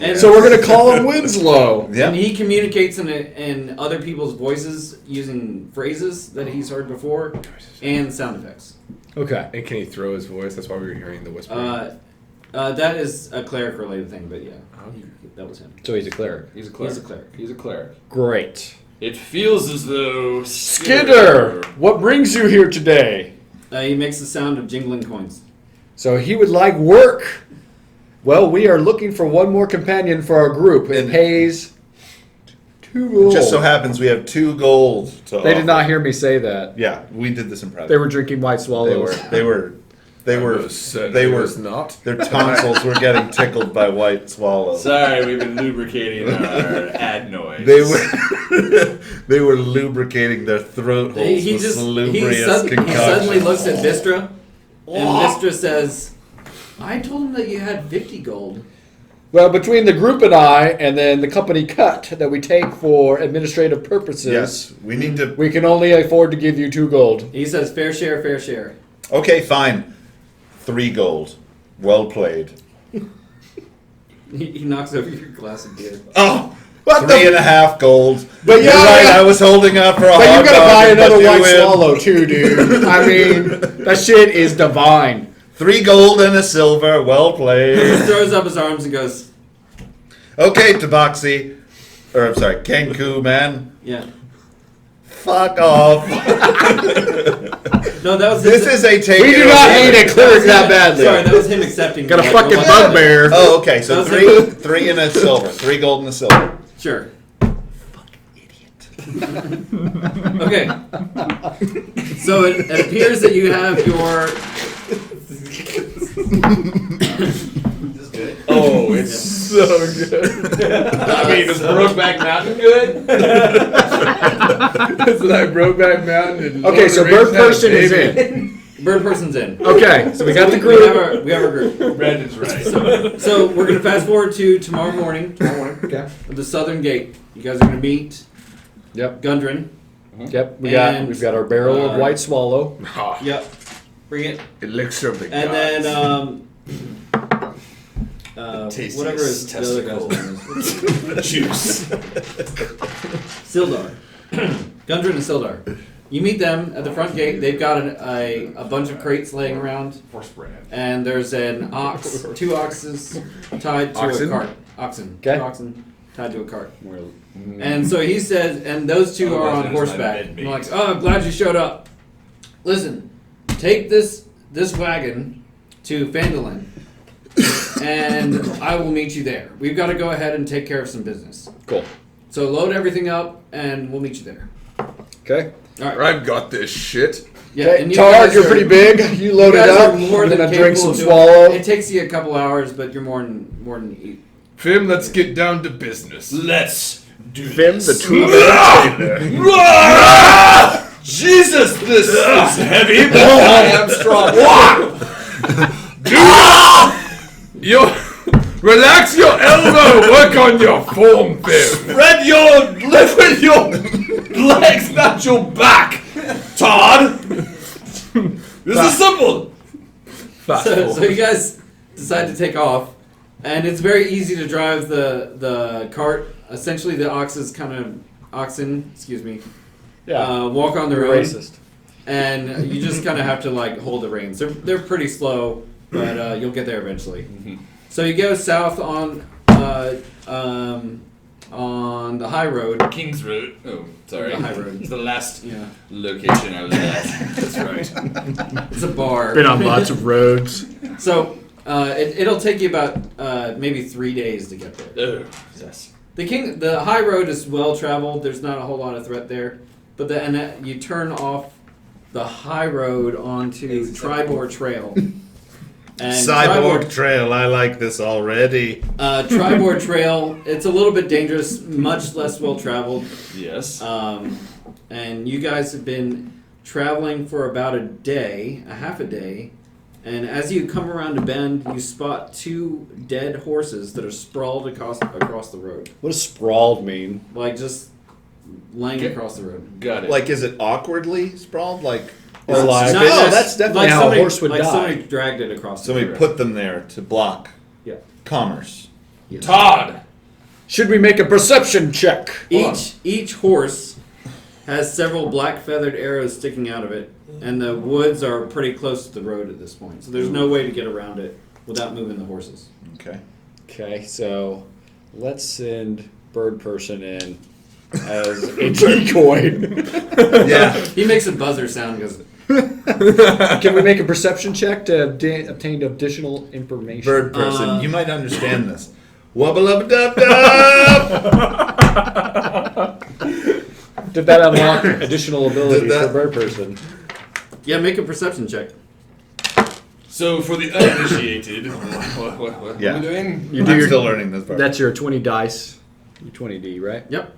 And So we're going to call him Winslow. Yeah. And he communicates in other people's voices using phrases that he's heard before and sound effects. Okay. And can he throw his voice? That's why we were hearing the whispering. That is a cleric related thing, but yeah, that was him. So he's a cleric. He's a cleric. He's a cleric. He's a cleric. Great. It feels as though Skitter, what brings you here today? He makes the sound of jingling coins. So he would like work. Well, we are looking for one more companion for our group. It And- pays 2 gold. Just so happens we have 2 gold to They did offer. not hear me say that. Yeah, we did this in private. They were drinking white swallows. They were They were. Most certainly They were was not. Their tonsils were getting tickled by white swallow. Sorry, we've been lubricating our ad noise. They were. They were lubricating their throat holes He with just salubrious he concoction. suddenly looks at Vistra, and Vistra says, "I told him that you had 50 gold." Well, between the group and I, and then the company cut that we take for administrative purposes, Yes, we need to. we can only afford to give you 2 gold. He says, "Fair share, fair share." Okay, fine. 3 gold. Well played. He knocks over your glass of beer. Oh, What 3.5 gold. But You're yeah, right. yeah. I was holding up for a But hot you gotta dog buy and another put you white in. swallow too, dude. I mean, that shit is divine. 3 gold and a silver. Well He played. throws up his arms and goes, Okay, Tabaxi. Or I'm sorry, Kenku, man. "Yeah." Fuck off. No, that was This his, is a take. We do not need a cleric that badly. Sorry, that was him accepting. Got a like, fucking like- bugbear. Oh, okay. So That was 3, it. 3 and a silver. 3 gold and a silver. Sure. Okay. So it appears that you have your. Oh, it's So good. I mean, is Brokeback Mountain good? It's like Brokeback Mountain. And Okay, Lord so of the Rings bird had a person is baby. in. Bird person's in. Okay, so we got the We have group. we have our group. Brandon's right. So we're gonna fast forward to tomorrow morning Okay. at the southern gate. You guys are gonna meet Yep. Gundren. Yep. And, We've got our barrel of white swallow. Ah, Yep. Bring it. elixir of the And then Tastiest whatever is the other testicle. guy's name is. Juice. Sildar. Gundren and Sildar. You meet them at the front gate. They've got a bunch of crates laying around, Horse brand. and there's an ox, 2 oxes tied to Oxen? a cart. Oxen. Okay. 2 oxen tied to a cart. And so he says, and those 2 are on Otherwise known as my horseback. bed And mate. they're like, "Oh, I'm glad you showed up. Listen, take this wagon to Phandalin, and I will meet you there. We've got to go ahead and take care of some business. Cool. So load everything up, and we'll meet you there." Okay. All right. I've got this shit. Yeah, Okay. and you Tard, guys you're are- pretty big. You load you it guys up. are more I'm than gonna drink capable some of doing swallow. It takes you a couple hours, but you're more than eat. Fim, let's get down to business. Let's do Fim, this. the 2-minute Jesus, this is heavy, but I am strong. Relax your elbow. Work on your form, Fim. Spread your lift with your legs, not your back, Todd. This is simple. So you guys decide to take off, and it's very easy to drive the cart. Essentially, the oxen, excuse me, walk on their You're own, racist. and you just kind of have to like hold the reins. They're pretty slow, but you'll get there eventually. So you go south on the high road. King's Road. Oh, sorry. The high road. It's the last Yeah, location I was at. That's right. it's a bar. Been on lots of roads. So it'll take you about maybe 3 days to get there. Oh, yes. The high road is well traveled. There's not a whole lot of threat there, but you turn off the high road onto Tribor Trail. And Cyborg Trail. I like this already. Tribor Trail. It's a little bit dangerous, much less well traveled. Yes. And you guys have been traveling for about a half a day. And as you come around a bend, you spot 2 dead horses that are sprawled across the road, What does sprawled mean? like just laying across the road. Got it. Like, is it awkwardly sprawled? Like, Or like, not oh, just- that's definitely like how somebody, a horse would like die. somebody dragged it across. somebody the road. put them there to block Yeah. commerce. Todd. Should we make a perception check? Each horse has several black feathered arrows sticking out of it, and the woods are pretty close to the road at this point. So there's no way to get around it without moving the horses. Okay. Okay, so let's send Bird Person in as a decoy. Yeah. He makes a buzzer sound because Can we make a perception check to obtain additional information? Bird person. You might understand this. Wubba lubba dub dub. Did that unlock additional abilities Did that- for Bird Person? yeah, make a perception check. So for the uninitiated, what Yeah. are we doing? You do I'm your- still learning this part. That's your 20 dice. Your 20D, right? Yep.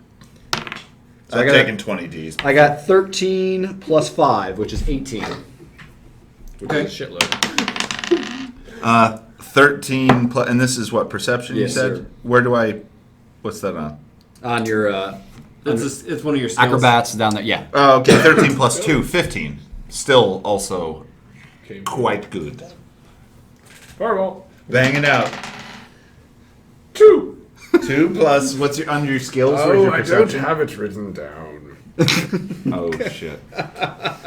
I've I got- taken 20 Ds. I got 13 plus 5, which is 18. Which Okay. is a shitload. 13 plus, and this is what, perception you Yes, said? sir. Where do I, what's that on? On your It's one of your skills. acrobats down there. Yeah. Oh, okay, 13 plus 2, 15. Still also Okay. quite good. Fireball. Banging out. 2. 2 plus, what's your, under your skills? Where's Oh, your I don't perception? have it written down. Oh, shit.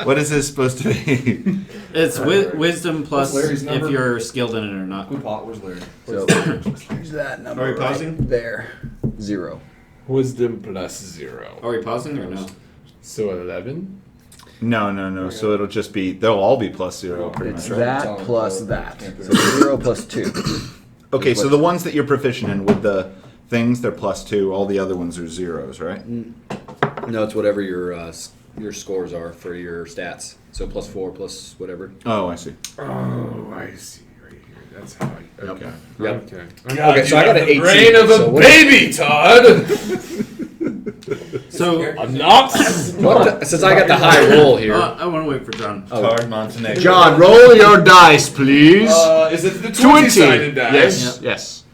What is this supposed to be? It's wisdom plus What's Larry's if number? you're skilled in it or not. Where's Larry? So here's that number. Are we pausing? There. 0. Wisdom plus 0. Are we pausing or no? So 11. No. So it'll just be, they'll all be plus 0 pretty It's much. that plus that. So 0 plus 2. Okay, so the ones that you're proficient in with the things, they're plus 2. All the other ones are zeros, right? No, it's whatever your scores are for your stats. So plus 4 plus whatever. Oh, I see. Oh, I see. Right here. That's how I. Okay. Yep. Okay. Okay, so I got an 18. Brain of a so what- baby, Todd. So I'm not. Since I got the high roll here. I want to wait for John. Tard Montenegro. John, roll your dice, please. Is it the 20-sided dice? Yes.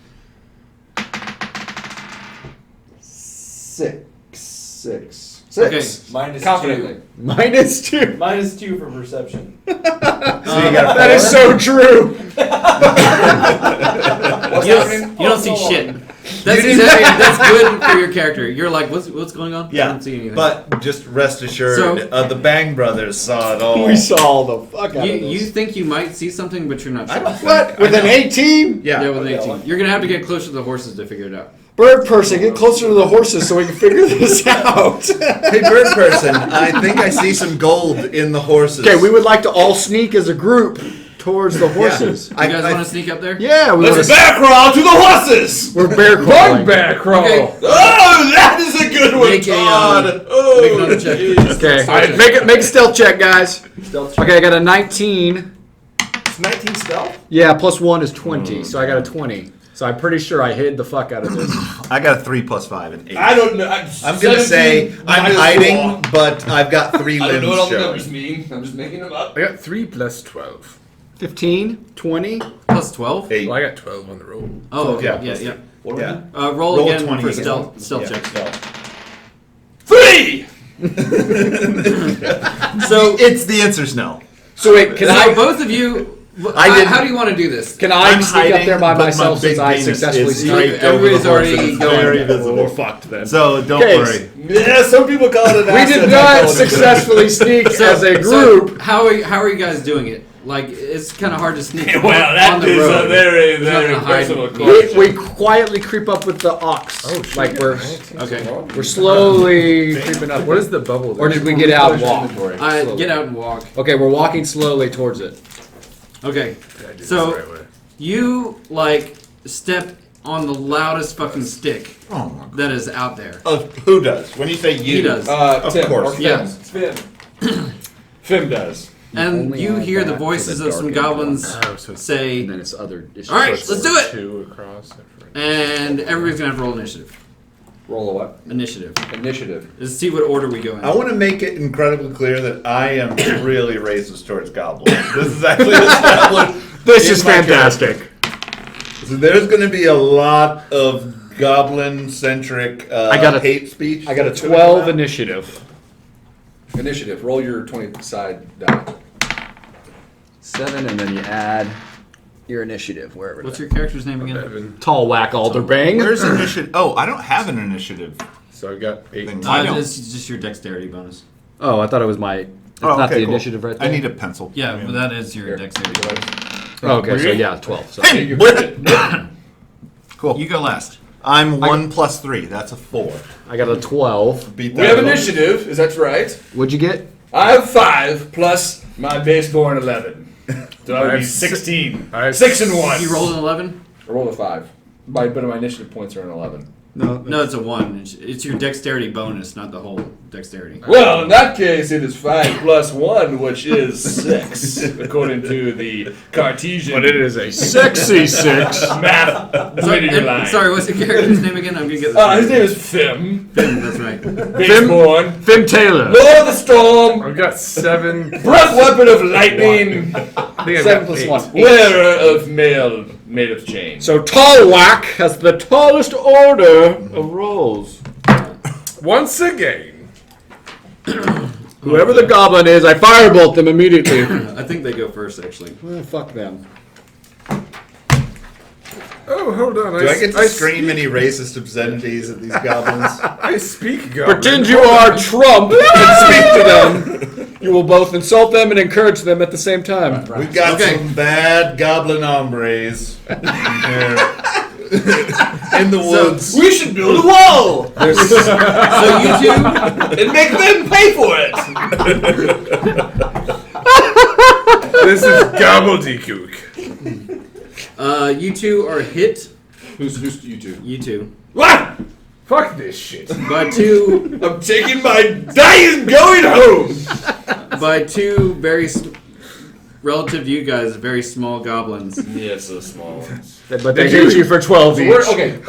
Six. Okay. Minus Confidently. Minus 2. 2. Minus 2 for perception. So you got That is so true. What's You happening? don't see shit. That's good for your character. You're like, what's going on? I Yeah, don't see anything. but just rest assured, So- the Bang Brothers saw it all. We saw the fuck out of you this. think you might see something, but you're not sure. What? With an 18? Yeah, Yeah. with an 18. You're gonna have to get closer to the horses to figure it out. Bird person, get closer to the horses so we can figure this out. Hey, bird person, I think I see some gold in the horses. Okay, we would like to all sneak as a group towards the horses. You guys want to sneak up there? Yeah, we want Let's to. bear crawl to the horses. We're bear crawling. Bugbear crawl. Okay. Oh, that is a good one, Make a, Todd. Oh, make another check. jeez. Okay, make a stealth check, guys. Okay, I got a 19. It's 19 stealth. Yeah, plus 1 is 20, so I got a 20. So I'm pretty sure I hid the fuck out of this. I got a 3 plus 5 and 8. I don't know. I'm gonna say 17 I'm minus hiding, 4. but I've got 3 I don't limbs know what all the showing. numbers mean. I'm just making them up. I got 3 plus 12. 15, 20. Plus 12? 8. Well, I got 12 on the roll. Oh, okay. Yeah, Yeah, plus yeah. Yeah. Roll Roll again 20 for again. stealth Yeah, check. stealth. 3. So, It's the answers no. So wait, can so I both of you, I didn't- how do you want to do this? can I I'm sneak up there by hiding, but myself my since big I penis successfully is sneaked? draped Everybody's over the horse already and it's going. very visible. We're fucked then. So don't Okay. worry. Yeah, some people call it an We asset. did I call not it a successfully sneak as a So, group. how are you guys doing it? Like, it's kind of hard to sneak Well, on that the is road. a very, There's very nothing to hide. personal We question. quietly creep up with the ox. Oh, shit. Like we're Okay. slowly creeping up. What is the bubble? Or did we get out and walk? Get out and walk. Okay, we're walking slowly towards it. Okay. I did this So, the right way. you, like, step on the loudest fucking stick Oh my God. that is out there. Who does? When you say you, He does. Of Tim, course. or Yeah. Finn. Finn does. And Only you add hear the that to voices the of some dark goblins Oh, so it's say, And then it's other issues. all right, let's do it. 2 across. And everybody's going to have to roll initiative. Roll a what? Initiative. Initiative. Let's see what order we go in. I want to make it incredibly clear that I am really racist towards goblins. This is actually established. This in is my fantastic. So there's going to be a lot of goblin-centric got a- hate speech. I got a that's gonna 12 come out. initiative. Initiative. Roll your 20-side die. 7, and then you add your initiative, wherever. What's your character's name again? 11. Tall whack alderbang? Where's initiative? Oh, I don't have an initiative. So I got 8. Thing. I know. It's just your dexterity bonus. Oh, I thought it was my. It's Oh, not okay, the cool. initiative right there. I need a pencil. Yeah, but that is your dexterity bonus. Oh, okay, so yeah, 12. So. Hey, cool. You go last. I'm 1 plus 3. That's a 4. I got a 12. Beat We have up. initiative. Is that right? What'd you get? I have 5 plus my baseborn 11. So that would I be have 16. I have 6 and 1. You rolled an 11? I rolled a 5. But my initiative points are an 11. No, it's a 1. It's your dexterity bonus, not the whole dexterity. Well, in that case, it is 5 plus 1, which is 6, according to the Cartesian. But it is a sexy 6. math reading line. Sorry, what's the character's name again? I'm gonna get this. His right. name is Fim. Finn, that's right. Baseborn. Finn Taylor. Lord of the Storm. I've got 7. Breath weapon of lightning. I think I've 7 got plus 8. 1. Wearer of mail made of chain. So Tallwack has the tallest order of rolls. Once again. Whoever the goblin is, I firebolt them immediately. I think they go first, actually. Well, fuck them. Oh, hold on. Do I get to scream any racist obscenities at these goblins? I speak Goblin. Pretend you are Trump and speak to them. You will both insult them and encourage them at the same time. We've got Okay. some bad goblin hombres here in the woods. We should build a wall So you two, and make them pay for it. This is gobbledygook. you two are hit. Who's you two? You two What? Fuck this shit. by two I'm taking my dying going home. very relative to you guys, very small goblins. Yeah, so small. But they hit you for 12 So each. we're okay.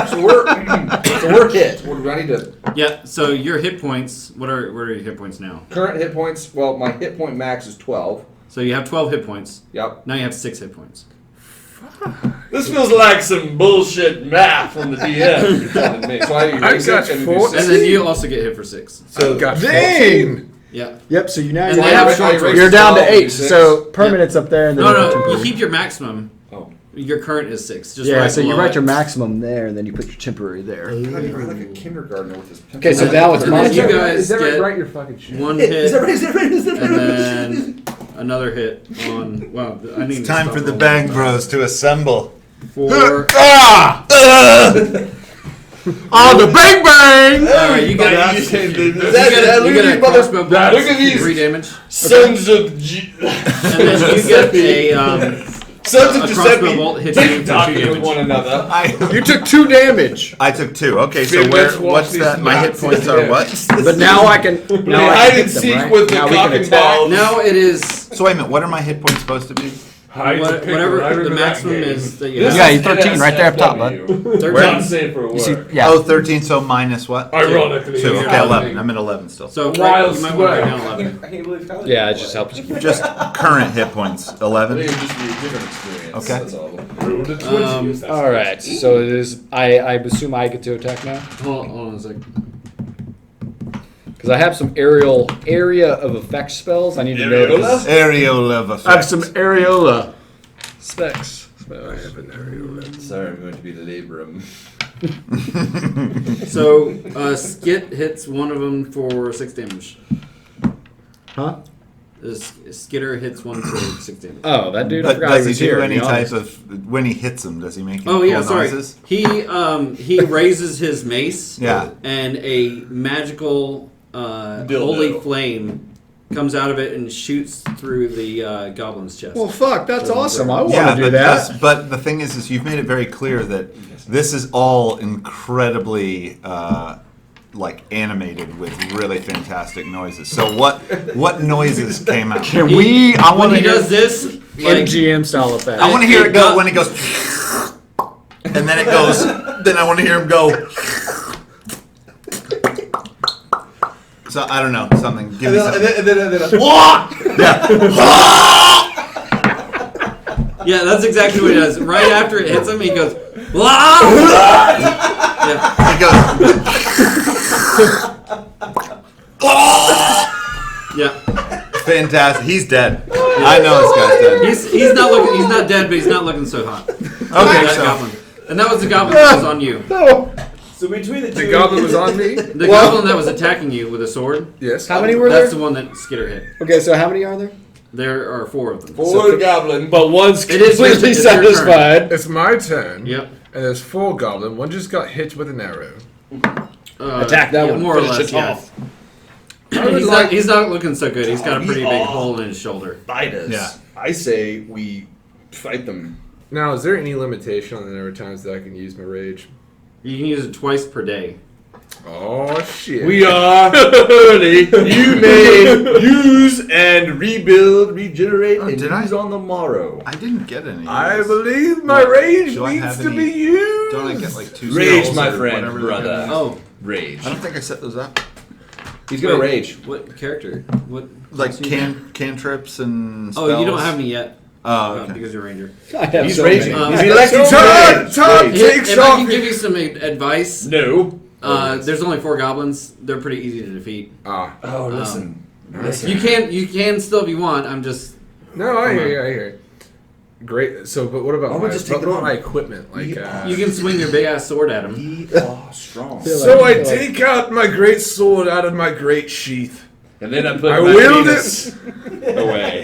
So we're hit. Do I need to Yeah. So your hit points. What are your hit points now? current hit points? Well, my hit point max is 12. So you have 12 hit points. Yep. Now you have 6 hit points. This feels like some bullshit math from the DM. telling me. So I erase got it and four- do And then you also get hit for 6. So got Dang! 14. Yeah. Yep, so you now And you're, they have I short erase breaks. you're down to 12 8. and 6. So permanent's up there. And then No, you keep your maximum. Oh. Your current is 6. Just Yeah, right so you below write it. your maximum there, and then you put your temporary there. God, you're like a kindergartner with this. Okay, so now it's And my then you turn. guys Is that right? get Write your fucking shit. 1 Is hit, that right? Is that right? Is that right? and then another hit on. Wow, I need It's to time stop for the rolling. Bang Bros to assemble. 4. Ah! Oh, the bang bang! You get That- you that- get look a at these crossbow bolt, Look at these 3 damage, sons of G. and then you get a Sons of a crossbow Giuseppe. bolt hits you for 2 Talking with damage. one another. You took 2 damage. I took 2. Okay, so Finn, let's watch what's these that? My hit Nazis. points are what? But now I can. Now I hide can and hit them, seek right? with the now we cock can and attack. ball. Now it is So wait a minute. What are my hit points supposed to be? Hide to pick whatever right the into that maximum game. is that you This have. Yeah, is you're 13 right there up top, bud. NSFW. 13. Not safe for work. Yeah. Oh, 13, so minus what? Ironically. 2. you're Okay, 11. hiding. I'm at 11 still. So Wild right, you might want to sweat. write down 11. Yeah, it just helps you. Just current hit points. I think 11. it would just be a different experience. Okay. That's all. Roll to 20. That's All right, so it is. I assume I get to attack now Hold on a second. because I have some area of effect spells. I need to know. Areola? this. Areola of effect. I have some areola specs. I have an aerial. Sorry, I'm going to be the labrum. So Skit hits one of them for 6 damage. Huh? Skitter hits one for 6 damage. Oh, that dude. I But forgot does he he was do here, to any be type honest. of when he hits him? Does he make? Oh any yeah, cool sorry. noises? He raises his mace. Yeah. And a magical holy flame comes out of it and shoots through the goblin's chest. Well, fuck, that's awesome. I want Yeah, to do but, that. but the thing is you've made it very clear that this is all incredibly like animated with really fantastic noises. So what noises came out? Can we? I when want to he hear does this, like, MGM style effect. I want to hear it go It- when it goes, and then it goes. Then I want to hear him go. So I don't know something. Give me something. yeah, that's exactly what he does. Right after it hits him, he goes, "Wah!" yeah, It goes. yeah. Fantastic. He's dead. I know this guy's dead. He's not looking. He's not dead, but he's not looking so hot. Okay, That so goblin. And that was the goblin that was on you. So between the two, The goblin was on me? The goblin that was attacking you with a sword. Yes. How many were That's there? the one that Skitter hit. Okay, so how many are there? There are 4 of them. Four goblin. But one's It is completely it's your turn. satisfied. It's my turn. Yep. And there's 4 goblin. One just got hit with an arrow. Attack that yeah, one. more or Finish less. it Yeah. off. He's not looking so good. He's got a pretty big hole in his shoulder. Fight us. Yeah. I say we fight them. Now, is there any limitation on the number of times that I can use my rage? You can use it twice per day. Oh shit. We are early. You may use and rebuild, regenerate, and did I? use on the morrow. I didn't get any. of I these. believe my rage Do I needs have to any- be used. Don't I get like 2 Rage, spells my or friend, whatever they're brother. gonna- Oh, Rage. I don't think I set those up. He's gonna wait, rage. What character? What? Like what's your- cantrips and Oh, spells. you don't have any yet. Oh, okay. Because you're a ranger. I have He's so raging. many. He's electing to rage. Todd, Rage. take If I off. can give you some advice, No. there's only 4 goblins. They're pretty easy to defeat. Oh, listen. Listen. You can still if you want. I'm just. No, I hear you. I hear you. Great. So, but what about Why don't we just take what them about on? my equipment? Like, You can swing your big ass sword at him. He are strong. so I take out my great sword out of my great sheath. And then I put I my wield penis away.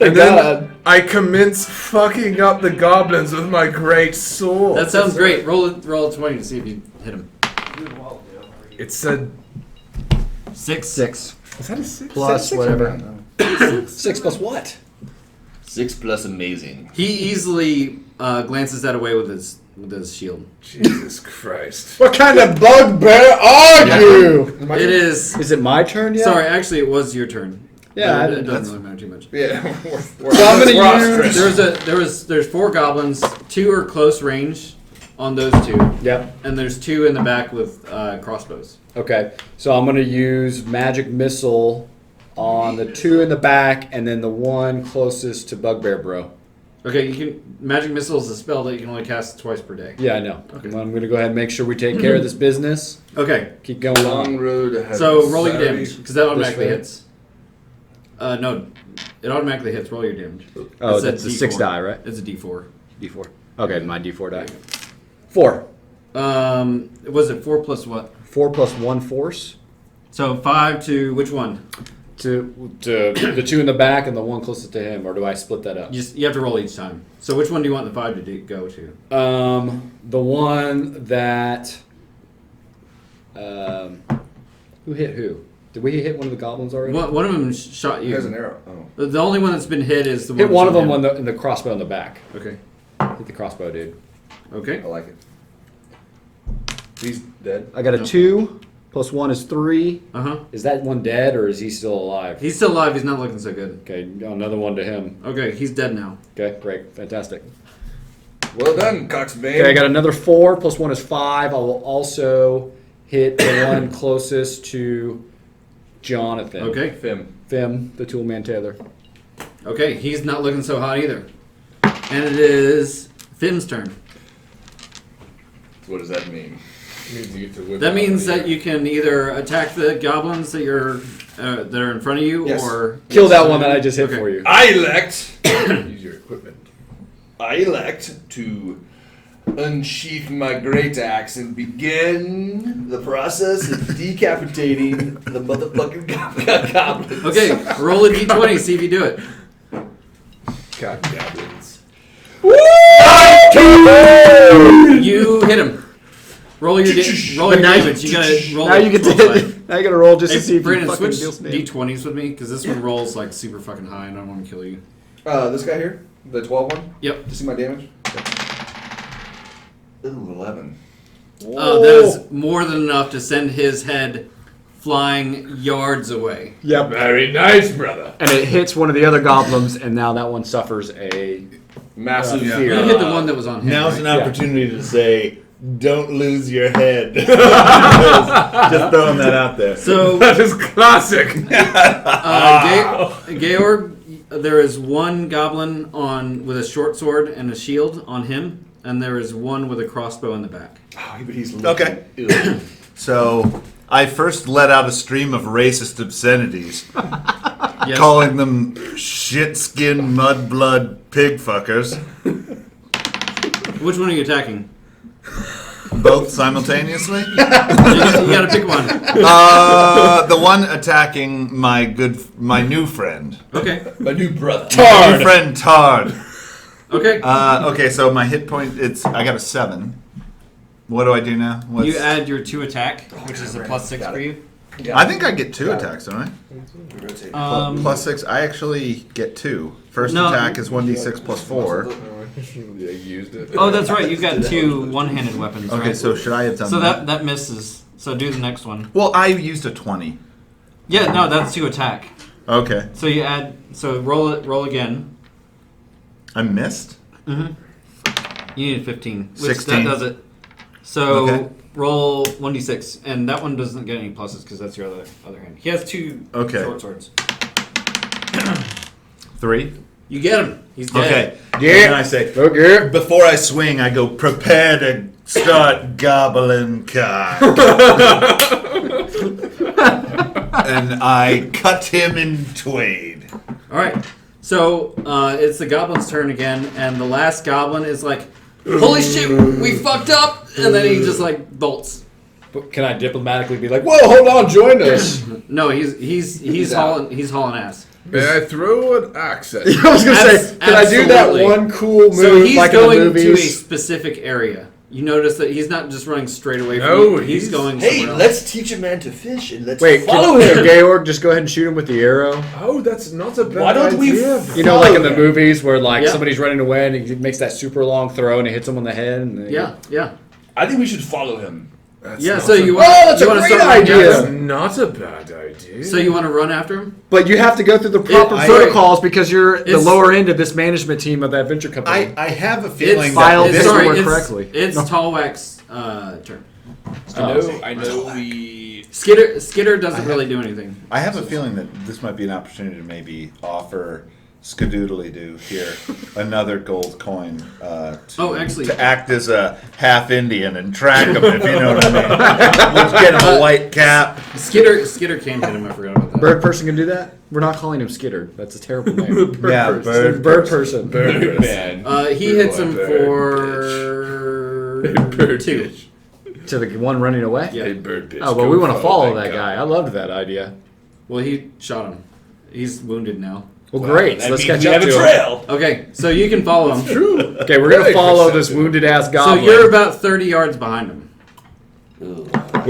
And then I commence fucking up the goblins with my great sword. That sounds great. Roll a 20 to see if you hit him. It said. 6. 6 Is that a 6? plus whatever. 6 plus what? 6 plus amazing. He easily glances that away with his shield. Jesus Christ. What kind of bugbear are you? It is. Is it my turn yet? Sorry, actually, it was your turn. Yeah, But it doesn't really matter too much. Yeah. So I'm gonna use. There's 4 goblins. 2 are close range on those 2, Yep. and there's 2 in the back with crossbows. Okay. So I'm gonna use magic missile on the 2 in the back, and then the 1 closest to Bugbear Bro. Okay, you can. Magic missile is a spell that you can only cast twice per day. Yeah, I know. I'm gonna go ahead and make sure we take care of this business. Okay, Keep going Long on. road ahead. so roll your Sorry. damage because that automatically way? hits. No, it automatically hits. Roll your damage. Oh, It's a that's a 6 D4. die, right? It's a D4. D4. Okay, my D4 die. 4. Was it 4 plus what? 4 plus 1 force. So 5 to which one? To the 2 in the back and the 1 closest to him, or do I split that up? You have to roll each time. So which one do you want the 5 to go to? The one that who hit who? Did we hit one of the goblins already? One of them shot He you. has an arrow. Oh. The only one that's been hit is the one. Hit one of that them shot on the crossbow in the back. him. Okay. Hit the crossbow, dude. Okay. I like it. He's dead. I got a 2 plus 1 is 3. Uh huh. Is that one dead or is he still alive? He's still alive. He's not looking so good. Okay, another one to him. Okay, he's dead now. Okay, great, fantastic. Well done, Coxbane. Okay, I got another 4 plus 1 is 5. I will also hit the one closest to Jonathan. Okay. Fim, the toolman Taylor. Okay, he's not looking so hot either. And it is Finn's turn. What does that mean? That means that you can either attack the goblins that are in front of you, Yes. or Kill that one that I just hit Okay. for you. I elect. Use your equipment. I elect to unsheath my great axe and begin the process of decapitating the motherfucking goblins. Okay, roll a d20, see if you do it. God, goblins. You hit him. Roll your damage. You gotta roll. Now you get roll to five. now you gotta roll just to Hey, see if Brandon, you fucking switch deal snake. d20s with me because this one rolls like super fucking high, and I don't want to kill you. This guy here, the 12 one. Yep. To see my damage. Ooh, 11. That is more than enough to send his head flying yards away. Yep. Very nice, brother. And it hits one of the other goblins, and now that one suffers a Massive Yeah. fear. You hit the one that was on him. Now's right? an opportunity to say, "Don't lose your head." Just throwing that out there. So, That is classic. Georg, there is one goblin with a short sword and a shield on him, and there is one with a crossbow in the back. Oh, but he's Okay. ill. So I first let out a stream of racist obscenities, Yes. calling them shit-skinned, mud-blood pig fuckers, Which one are you attacking? both simultaneously. You gotta pick one. The one attacking my new friend. Okay. My new brother. My new friend Tard. Okay. Okay, so my hit point, I got a 7. What do I do now? You add your 2 attack, which is a +6 for you. I think I get 2 attacks, don't I? Rotate. Plus 6. I actually get 2. First No. attack is 1d6 plus 4. Yeah, used it. Oh, that's right. You've got 2 one-handed weapons. Okay, right? so should I have done So that? that misses. So do the next one. Well, I used a 20. Yeah, no, that's to attack. Okay. So you add. So roll again. I missed? Mm-hmm. You need a 15. Which 16. That does it. So Okay. roll 1d6, and that one doesn't get any pluses because that's your other hand. He has 2 Okay. short swords. 3. You get him. He's dead. Okay. Yeah. And I say, Okay. before I swing, I go, prepare to start gobbling cock. And I cut him in twain. All right. So it's the goblin's turn again, and the last goblin is like, "Holy shit, we fucked up!" And then he just like bolts. But can I diplomatically be like, whoa, hold on, join us? No, he's hauling ass. May I throw an axe at you? I was gonna say, can I do that Absolutely. one cool move So he's like in the going to a movies? specific area. You notice that he's not just running straight away from No, you. He's going Hey, somewhere else. let's teach a man to fish and let's Wait, follow can him. Georg just go ahead and shoot him with the arrow? Oh, that's not a bad Why don't we idea. You know, like in the Follow him. movies where like Yeah. somebody's running away and he makes that super long throw and it hits him on the head. And then Yeah. I think we should follow him. That's Yeah, not so a- you Oh, want that's a you wanna great start running idea. after That's him? not a bad idea. So you want to run after him? But you have to go through the proper I- protocols because you're the It's- lower end of this management team of that venture company. I have a feeling It's, that filed it's, this sorry, work it's, correctly. It's No. Tallwack's turn. I know we... Skitter doesn't really do anything. I have a feeling that this might be an opportunity to maybe offer Skadoodly-Doo here another gold coin Actually, to act as a half Indian and track him, if you know what I mean. Let's get him a white cap. Skitter can hit him. I forgot about that. Bird person can do that? We're not calling him Skitter. That's a terrible name. Yeah, Bird person. Bird Man. He hits him Bird for Bird 2. bitch. To the one running away? Yeah. Hey, bird bitch. Oh, but go we want to follow that guy. guy. I loved that idea. Well, he shot him. He's wounded now. Well, great. So That let's means catch we up have to a him. trail. Okay, so you can follow him. True. Okay, we're going to Very follow this perceptive. wounded ass So goblin. you're about 30 yards behind him. We're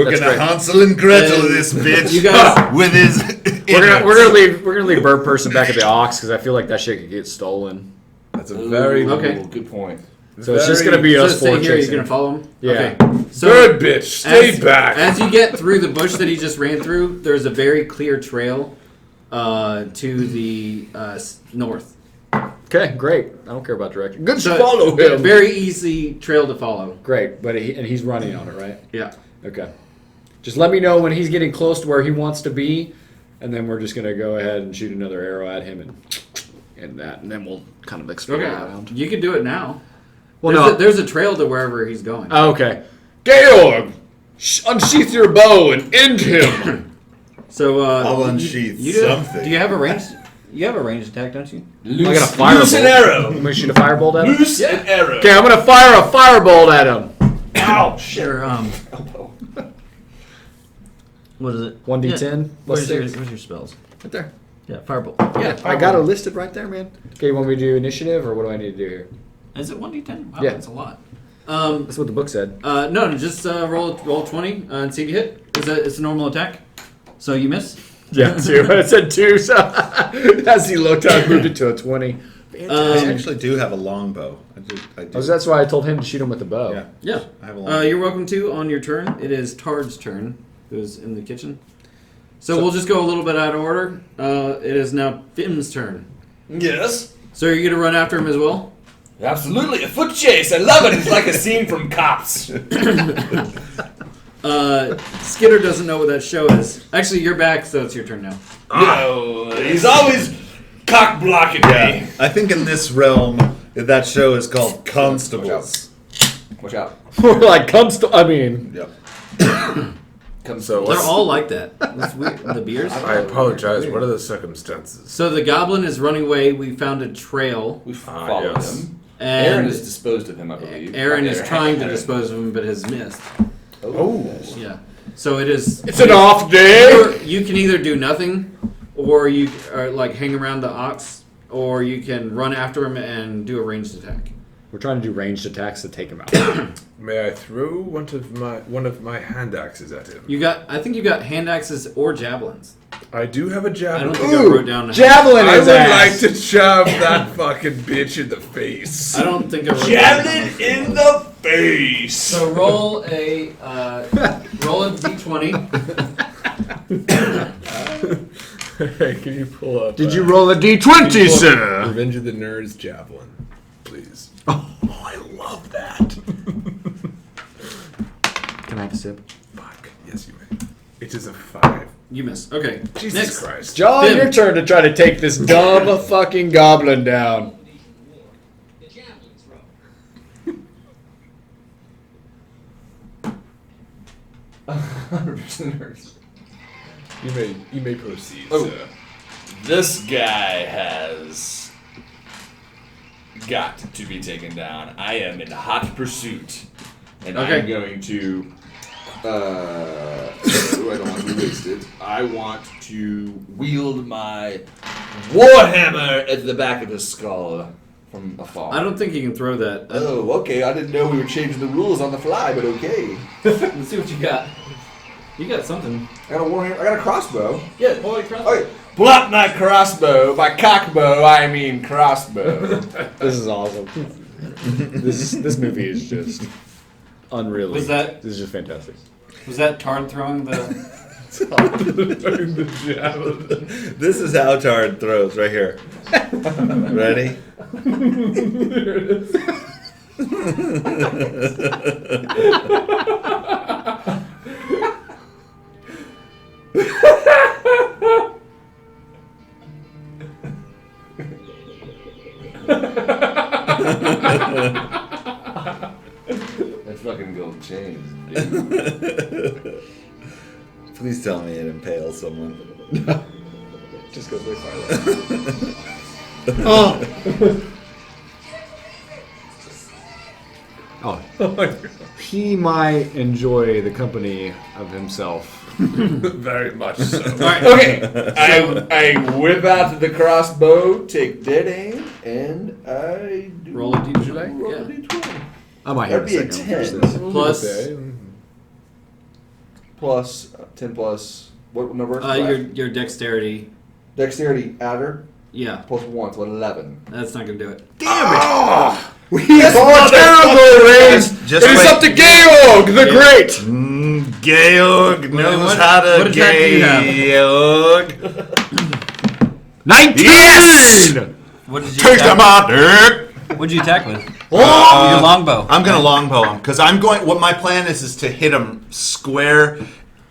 That's gonna great. Hansel and Gretel And this bitch you guys- with his. we're gonna leave Bird Person back at the Ox because I feel like that shit could get stolen. That's a very Okay. Good point. So it's just gonna be So us stay four here. You're chasing. gonna follow him. Yeah. Okay. So bird bitch. Stay back. As you get through the bush that he just ran through, there's a very clear trail to the north. Okay, great. I don't care about direction. Good So, to follow him. Very easy trail to follow. Great, but he's running on it, right? Yeah. Okay. Just let me know when he's getting close to where he wants to be, and then we're just gonna go ahead and shoot another arrow at him and then we'll kind of explore Okay. around. You can do it now. Well, There's a trail to wherever he's going. Oh, okay. Georg, unsheath your bow and end him. So I'll unsheath something. Do you have a range? You have a ranged attack, don't you? I got a firebolt. Loose an arrow. I'm gonna shoot a firebolt at him. Loose an arrow. Okay, I'm gonna fire a firebolt at him. Ow, shit. Sure. What is it? 1d10 plus 6. Where's your spells? Right there. Yeah, firebolt. Yeah, I got it listed right there, man. Okay, you want me to do initiative, or what do I need to do here? Is it 1d10? Wow, Yeah. that's a lot. That's what the book said. No, just roll 20 and see if you hit. It's a normal attack. So you miss. Yeah, 2. I said 2, so as he looked, I moved it to a 20. I actually do have a longbow. I do. That's why I told him to shoot him with the bow. Yeah. Yeah. I have a longbow. You're welcome to on your turn. It is Tard's turn, who's in the kitchen. So we'll just go a little bit out of order. It is now Fim's turn. Yes. So are you going to run after him as well? Absolutely. A foot chase. I love it. It's like a scene from Cops. Skitter doesn't know what that show is. Actually, you're back, so it's your turn now. He's always cock blocking me. Yeah. I think in this realm, that show is called Constables. Watch out. We're like, I mean, Yep. So They're all like that. That's weird. The beers. I apologize. What are the circumstances? So the goblin is running away. We found a trail, We followed yes. him. and Aaron has disposed of him, I believe. Aaron is trying to Aaron. dispose of him, but has missed. Oh. Yeah. So it is. it's an off day. You can either do nothing, or you are like hang around the ox, or you can run after him and do a ranged attack. We're trying to do ranged attacks to take him out. May I throw one of my hand axes at him? I think you got hand axes or javelins. I do have a I javelin. don't think I wrote down. Javelin I his would ass. like to shove that fucking bitch in the face. I don't think I wrote Javelin down. in the face. So roll a d20. Hey, can you pull up? Did you roll a d20, sir? Revenge of the Nerds javelin, please. Oh, I love that. Can I have a sip? Fuck. Yes, you may. It is a 5. You miss. Okay. Jesus Next. Christ. John, Tim. your turn to try to take this dumb fucking goblin down. The javelin's You may proceed, Oh. sir. This guy has got to be taken down. I am in hot pursuit, and Okay. I'm going to. I don't want to be wasted. I want to wield my warhammer at the back of his skull from afar. I don't think you can throw that. Oh, okay. I didn't know we were changing the rules on the fly, but okay. Let's see what you got. You got something. I got a warhammer. I got a crossbow. Yeah, pull your crossbow. Okay, pull out my crossbow. By cockbow, I mean crossbow. This is awesome. This movie is just unreal. Was that- This is just fantastic. Was that Tard throwing the? The javelin. This is how Tard throws right here. Ready? That's fucking gold chains, dude. Please tell me it impales someone. Just goes way farther. Oh. Oh. He might enjoy the company of himself. Very much so. Alright. Okay, I whip out the crossbow, take dead aim, and I do Roll a d20. roll a Yeah. d20. I might have That'd a be a second 10. finish this. Plus, Okay. Plus 10 plus what number? your dexterity. Dexterity adder Yeah, plus 1, so 11. that's not gonna do it. We are terrible, Rays! Just It is wait. up to Georg the Great! Georg knows what- how to what attack do you have? Georg. 19! Yes! What did you Take them out, Dick! What did you attack with? Your longbow. I'm gonna longbow him because I'm going. What my plan is to hit him square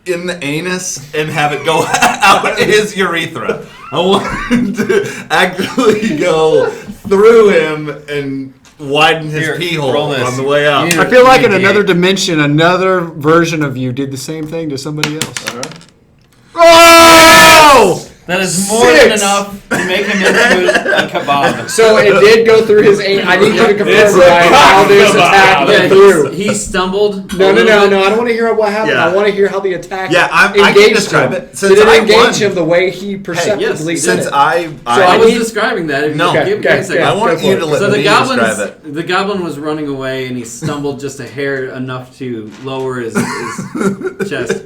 in the anus and have it go out his urethra. I want to actually go through him and widen his Here, pee hole roll this. on the way out. You- I feel like in another dimension, another version of you did the same thing to somebody else. Oh! That is more than enough to make him into a kebab. So it did go through his aim. I need you to confirm, It's a Ryan, how this kebab. attack went Yeah, through. he stumbled. No, a no, little no, bit. no. I don't want to hear what happened. Yeah. I want to hear how the attack Yeah, I can engaged describe him. it. Since Did it I engage won- him the way he perceptibly yes, did Since it? I I was need- describing that. If No. you give me Okay, a second. yeah. I want go you for to it. let So me describe it. the goblin was running away, and he stumbled just a hair enough to lower his chest,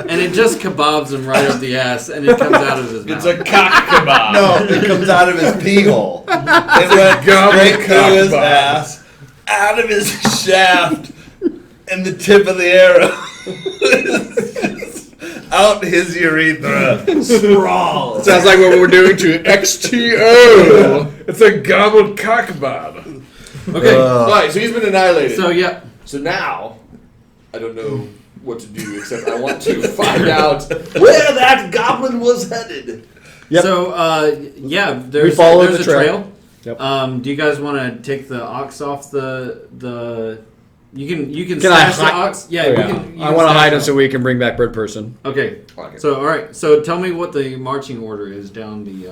and it just kebabs him right up the ass, and it comes out of his mouth. It's a cock kebab. No, it comes out of his pee hole. It went goblin straight through his cock ass, out of his shaft, and the tip of the arrow. Out his urethra. Sprawl. Sounds like what we're doing to XTO. It's a gobbled cockbob. Okay, Alright, so he's been annihilated. so yeah, So now, I don't know what to do except I want to find out where that goblin was headed. Yep. so yeah, there's followed there's the a trail. trail. Yep. Do you guys want to take the ox off the? You can Can I stash the hi- ox. Yeah, Oh, we yeah. can. you I can want to stash hide him it. so we can bring back Bird Person. Okay. Okay. So all right. So tell me what the marching order is down the.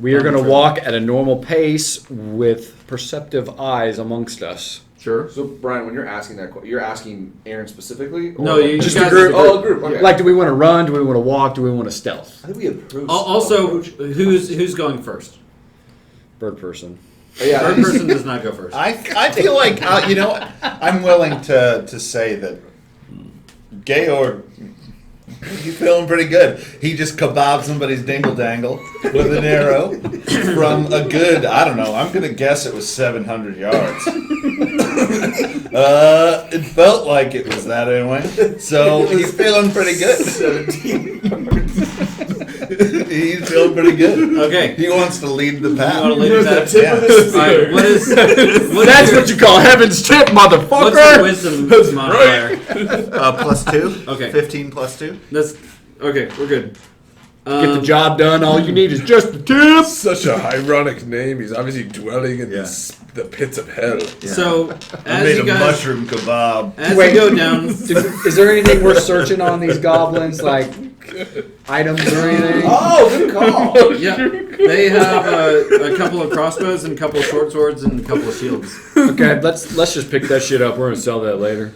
We are down going the to trail. walk at a normal pace with perceptive eyes amongst us. Sure. So Brian, when you're asking that, you're asking Aaron specifically? Or No, you Just guys, a group. Oh, a group. Okay. Like, do we want to run? Do we want to walk? Do we want to stealth? I think we approach. Also, approach- who's going first? Bird Person. Oh, yeah. Third person does not go first. I feel like you know what? I'm willing to say that Georg He's feeling pretty good. He just kebabs somebody's dingle dangle with an arrow from a good, I don't know, I'm going to guess it was 700 yards. It felt like it was that anyway. So he's feeling pretty good. 17. He's feeling pretty good. Okay. He wants to lead the path. You want to lead that? Yeah. Alright, what is That's what you call heaven's tip, motherfucker. What's your wisdom modifier? +2. Okay. 15 +2. That's okay. We're good. Get the job done. All you need is just the tip. Such a ironic name. He's obviously dwelling in Yeah. the pits of hell. So I as made you a guys mushroom kebab. as Wait. you go down, Is there anything worth searching on these goblins, like items or anything? Oh, good call. yeah, they have a couple of crossbows and a couple of short swords and a couple of shields. Okay, let's just pick that shit up. We're gonna sell that later.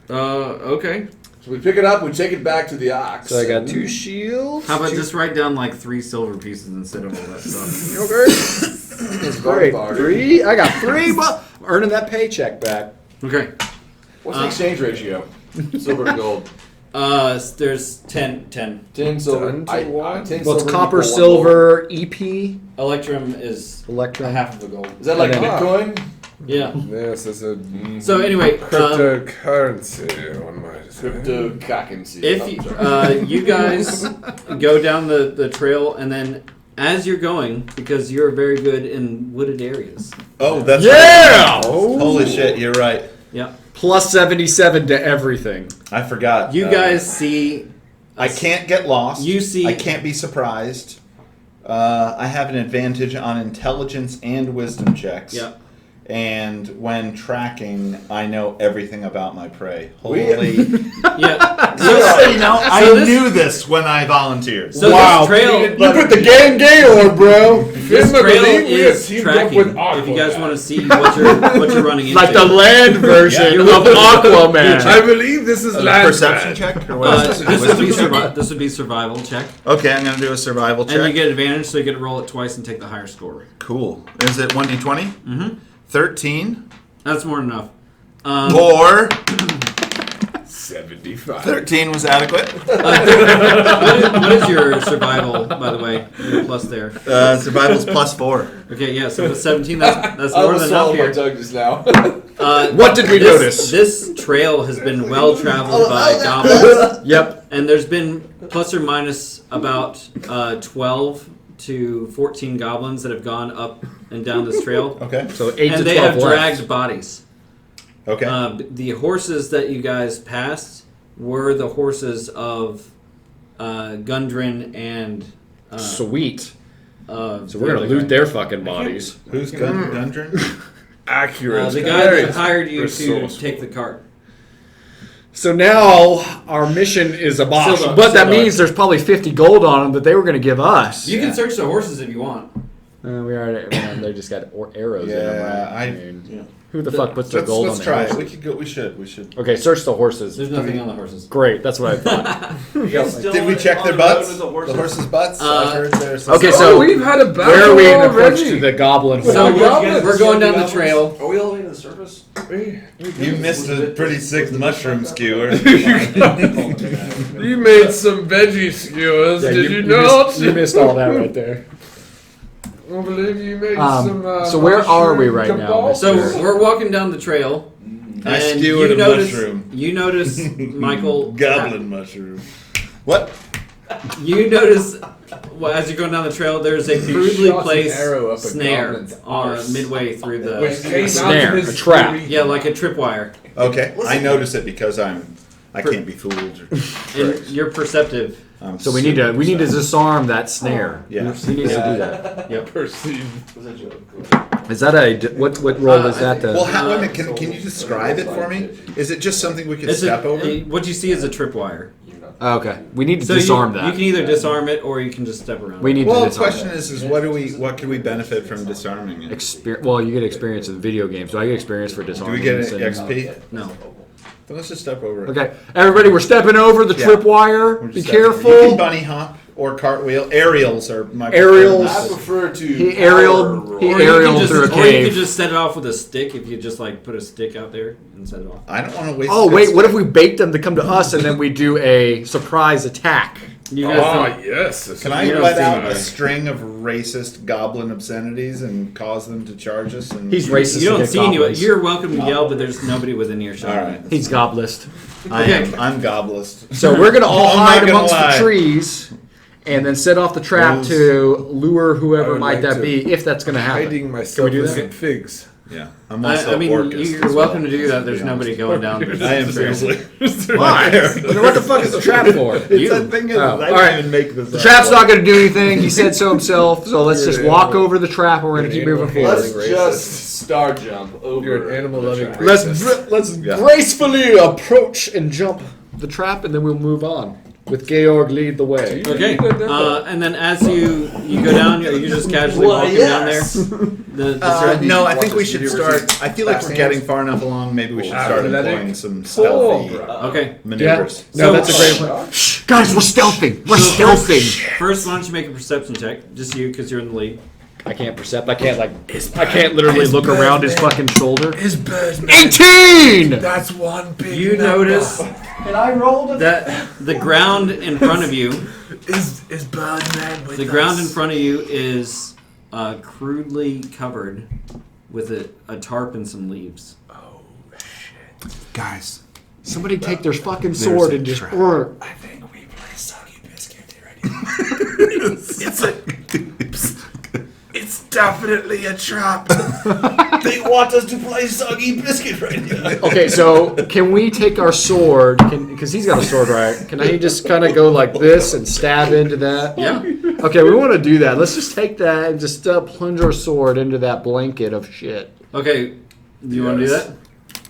Okay. So we pick it up, we take it back to the ox. So I got 2 shields. How about just write down like 3 silver pieces instead of all that stuff? Okay. That's great. Barter. 3. I got 3. But earning that paycheck back. Okay. What's the exchange ratio? Silver to gold. There's 10. 10 silver. 10 to 1? 10 Well, it's silver copper, equal 1 silver, EP, Electrum is Electrum. half of a gold. gold. Is that like Ah. Bitcoin? Yeah. Yes, that's a So anyway, cryptocurrency, one might say. Crypto cockency. if you guys go down the trail and then as you're going, because you're very good in wooded areas. Oh, that's Yeah! right. Holy shit, you're right. Yeah. Plus 77 to everything. I forgot. You guys see. I can't get lost. You see- I can't be surprised. I have an advantage on intelligence and wisdom checks. Yeah. And when tracking, I know everything about my prey. We- Holy. Yeah. Just so you know, I So this- knew this when I volunteered. So Wow. this trail. You put the game Gaylord, bro. This Finn, I trail believe we have is teamed up tracking. with If you Aquaman. guys want to see what you're running into. Like the land version of Aquaman. I believe this is land Perception check? Or what is it? this would be survival check, Okay, I'm going to do a survival check. and you get advantage, so you get to roll it twice and take the higher score. Cool. Is it 1d20? Mm-hmm. 13. That's more than enough. Or 75. 13 was adequate. What is your survival, by the way? Your plus there. Survival's +4. Okay, yeah. So with 17, that's I more almost than enough swallowed my here. tongue just now. What did we notice? This trail has been well traveled by goblins, Yep. and there's been plus or minus about 12 to 14 goblins that have gone up and down this trail, Okay. So 8 to and 12 they have left. dragged bodies. Okay. The horses that you guys passed were the horses of Gundren and Sweet. so So we're gonna loot their fucking bodies. Who's Gundren? Accurate. the guy Very that hired you to resourceful. take the cart. So now our mission is abolished. Silver, But that silver. means there's probably 50 gold on them that they were gonna give us. You can search the horses if you want. We already, they just got arrows in them, Yeah, right? I- mean, who the fuck puts their gold Let's on try their it. horses? We could go. We should. We should. Okay, search the horses. There's nothing on the horses. Great, that's what I thought. Did we check their butts? The horses' butts? I've heard there's Okay, Oh, so we've had a battle where are we in already. approach to the goblin? So horde? we're going down the trail. Are we elevating the surface? You missed a pretty sick mushroom skewer. You made some veggie skewers, Yeah, did you not? you missed all that right there. I believe you made some. So where are we right mushroom now, kebabs. So we're walking down the trail. I and skewered you a notice, mushroom. You notice, Michael. Goblin mushroom. What? You notice, well, as you're going down the trail, there's a crudely shot an placed arrow up a snare goblin's arse. midway through Which the. came out snare, of his a trap. tree. Yeah, like a tripwire. Okay, I notice it because I can't be fooled. And you're perceptive. So we need to disarm that snare. Yeah. He needs to do that. Yep. Perceive. Is that what role is that? Well, wait a minute, can you describe it for me? Is it just something we could step over? What you see is a tripwire. Okay, we need to So disarm you that. can either disarm it or you can just step around. We it. need Well, to the disarm question it. is what can we benefit from disarming it? Well, you get experience in video games. Do I get experience for Do disarming? we get an and- XP? No. Then let's just step over it. Okay, everybody, we're stepping over the Yeah. tripwire. We're Be just stepping over it. You careful. can bunny hop. or cartwheel. Aerials are my Aerials. I prefer to. He power aerialed- roll. he Or you aerial could through a just, or you cave. could just set it off with a stick if you just like put a stick out there and set it off. I don't want to waste. Oh a good wait, what if stick. we bait them to come to us and then we do a surprise attack? You guys Oh, don't- yes. this Can is I what let I'm out a saying. string of racist goblin obscenities and cause them to charge us? And He's racist. You don't against see anyone. goblins. You're welcome to yell, but there's nobody within earshot. All right. He's goblist. I'm goblist. So we're gonna all I'm not hide gonna amongst lie. the trees and then set off the trap Those- to lure I whoever would might like that to- be, if that's gonna happen. Hiding myself do with that? some figs. Yeah, I'm also I mean, Orcus you're as welcome well, to do that. There's be honest. nobody going down. I am seriously. Why? What the fuck is the trap for? It's that thing is, Oh, I all didn't right. even make this The up. trap's not gonna do anything. He said so himself. So let's You're just an walk animal. over the trap and we're gonna keep moving forward. Let's Racist. just star jump over. You're an animal-loving the track. Let's Yeah. gracefully approach and jump the trap, and then we'll move on with Georg lead the way. Okay. And then as you go down, you're just casually Well, walking yes. down there. The No, I Want think we us to should do start. I feel like we're backstands? getting far enough along. Maybe we should start Athletic employing some stealthy Okay. maneuvers. No, So- that's a great plan. Shh, guys, we're stealthing. We're stealthing. First, why don't you make a perception check? Just you, because you're in the lead. I can't percept. I can't literally look around his fucking shoulder. His bird, 18. That's one big You notice And I rolled that the ground in front of you, Is Birdman with the ground in front of you is crudely covered with a tarp and some leaves. Guys, Somebody take their fucking sword and just. I think we play Soggy Biscuit already. It's definitely a trap. They want us to play Soggy Biscuit right now. Okay, so can we take our sword? Because he's got a sword, right? Can he just kind of go like this and stab into that? Yeah. Okay, we want to do that. Let's just take that and just plunge our sword into that blanket of shit. Okay. Do you want to do that?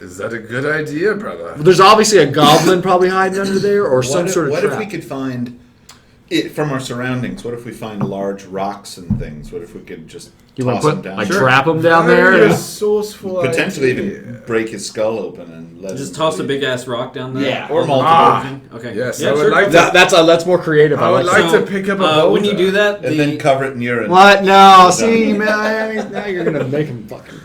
Is that a good idea, brother? There's obviously a goblin probably hiding under there, or some sort of What trap. if we could find it from our surroundings? What if we find large rocks and things? What if we could just You want toss to them put down? like trap him down there? Very and- resourceful Potentially idea. even break his skull open and let Just him toss a bleed. big ass rock down there. Yeah. Or multiple. Ah. Okay. Yes, Yeah, I would sure. like to. That's more creative. I would like So, to pick up a when you boulder. do that, And then cover it in urine. What? No, see, man, now you're gonna make him fucking.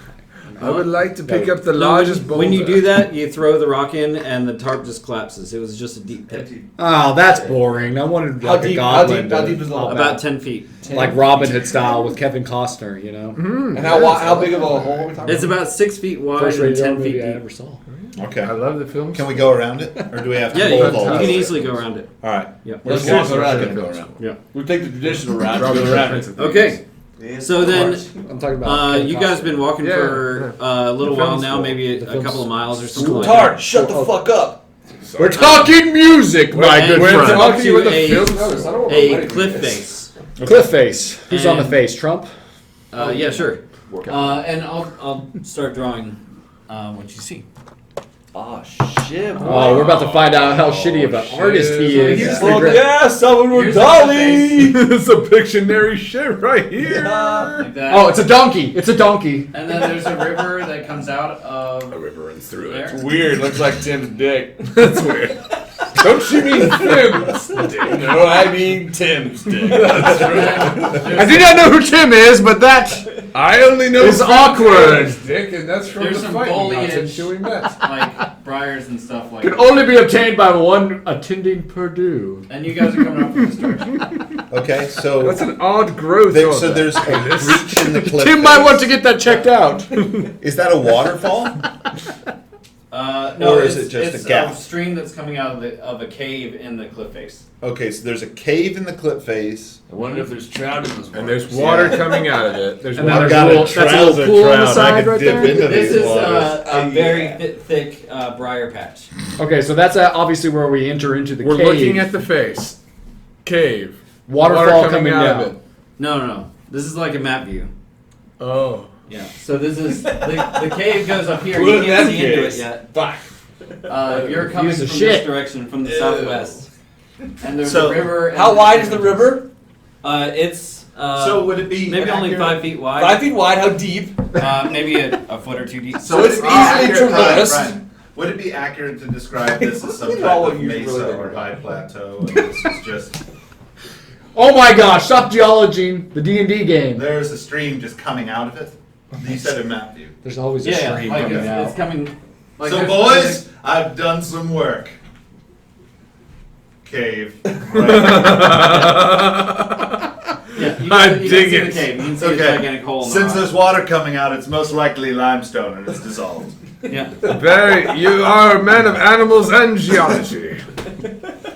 I would like to pick up the no, largest when, boulder. when you do that, you throw the rock in, and the tarp just collapses. It was just a deep pit, Oh, that's boring. I wanted How like a deep? goblin, How deep is the hole? about 10 feet. like Robin Hood style with Kevin Costner. You know, And how big of a hole are we talking It's about 6 feet wide first and rated R 10 movie feet I deep. ever saw. Okay. I love the film. Can we go around it, or do we have to Yeah, pull you all can fantastic. easily go around it. All right. Yeah. Let's We're walk gonna around go it. around. Yeah. We take the traditional route. Robin Go Hood around Prince it. of Okay. Thieves. So then, I'm talking about. Kevin you guys Costner. been walking Yeah, for a little The film while now, school. maybe The a film couple of school. miles or something like Tart, that. shut the fuck up. We're talking music, my And good we're friend. talking- Talking with the a- film. A cliff face. Cliff face. Who's on the And- face? Trump. Yeah, sure. And I'll start drawing what you see. Oh shit. Oh, we're about to find out how shitty of an shit. artist he Here's is. the gra- yeah, Salvador Here's the Dali. It's a Pictionary shit right here. Like that. Oh, it's a donkey. It's a donkey. And then there's a river that comes out of A river runs through there. Weird. Looks like Tim's dick. That's weird. Don't you mean Tim's? No, I mean Tim's dick. I do not know who Tim is, but that I only know It's from awkward. Tim's dick, and that's from There's the some fight we got foliage. into we met. like briars and stuff like can that. only be obtained by one attending Purdue. And you guys are coming up from this direction. Okay, so That's an odd growth. there, on so that. there's a breach in the cliff. Tim might face. want to get that checked out. Is that a waterfall? No, Or is it's, it just it's a gap? stream that's coming out of a cave in the cliff face. Okay, so there's a cave in the cliff face. I wonder if there's trout in this water. And there's water coming out of it. There's And then water. there's a little, that's a little pool on the side right there. This is a very thick briar patch. Okay, so that's obviously where we enter into the We're cave. looking at the face. Cave. Waterfall Water coming out down. of it. No. This is like a map view. Oh. Yeah. So this is the cave goes up here. Put You it in can't that see into it case. yet. Fuck. You're coming Use from the this shit. direction, from the southwest. And there's So, a river. and How there's wide a- is the river? It's So would it be maybe only accurate- 5 feet wide. 5 feet wide. How deep? Maybe a foot or two deep. So it's easily traversed. Right. Would it be accurate to describe this as some You type know what of you mesa really or think. high plateau? And this is just Oh my gosh! Stop geologing the D&D game. There's a stream just coming out of it. You said in map view. There's always a Yeah, stream like coming it's out. coming. Like So, there's- boys, I've done some work. Cave. Yeah, you I can, you dig can see it. the cave. You can see a Okay. gigantic hole in the Since rock. there's water coming out, it's most likely limestone and it's dissolved. Yeah. You are a man of animals and geology.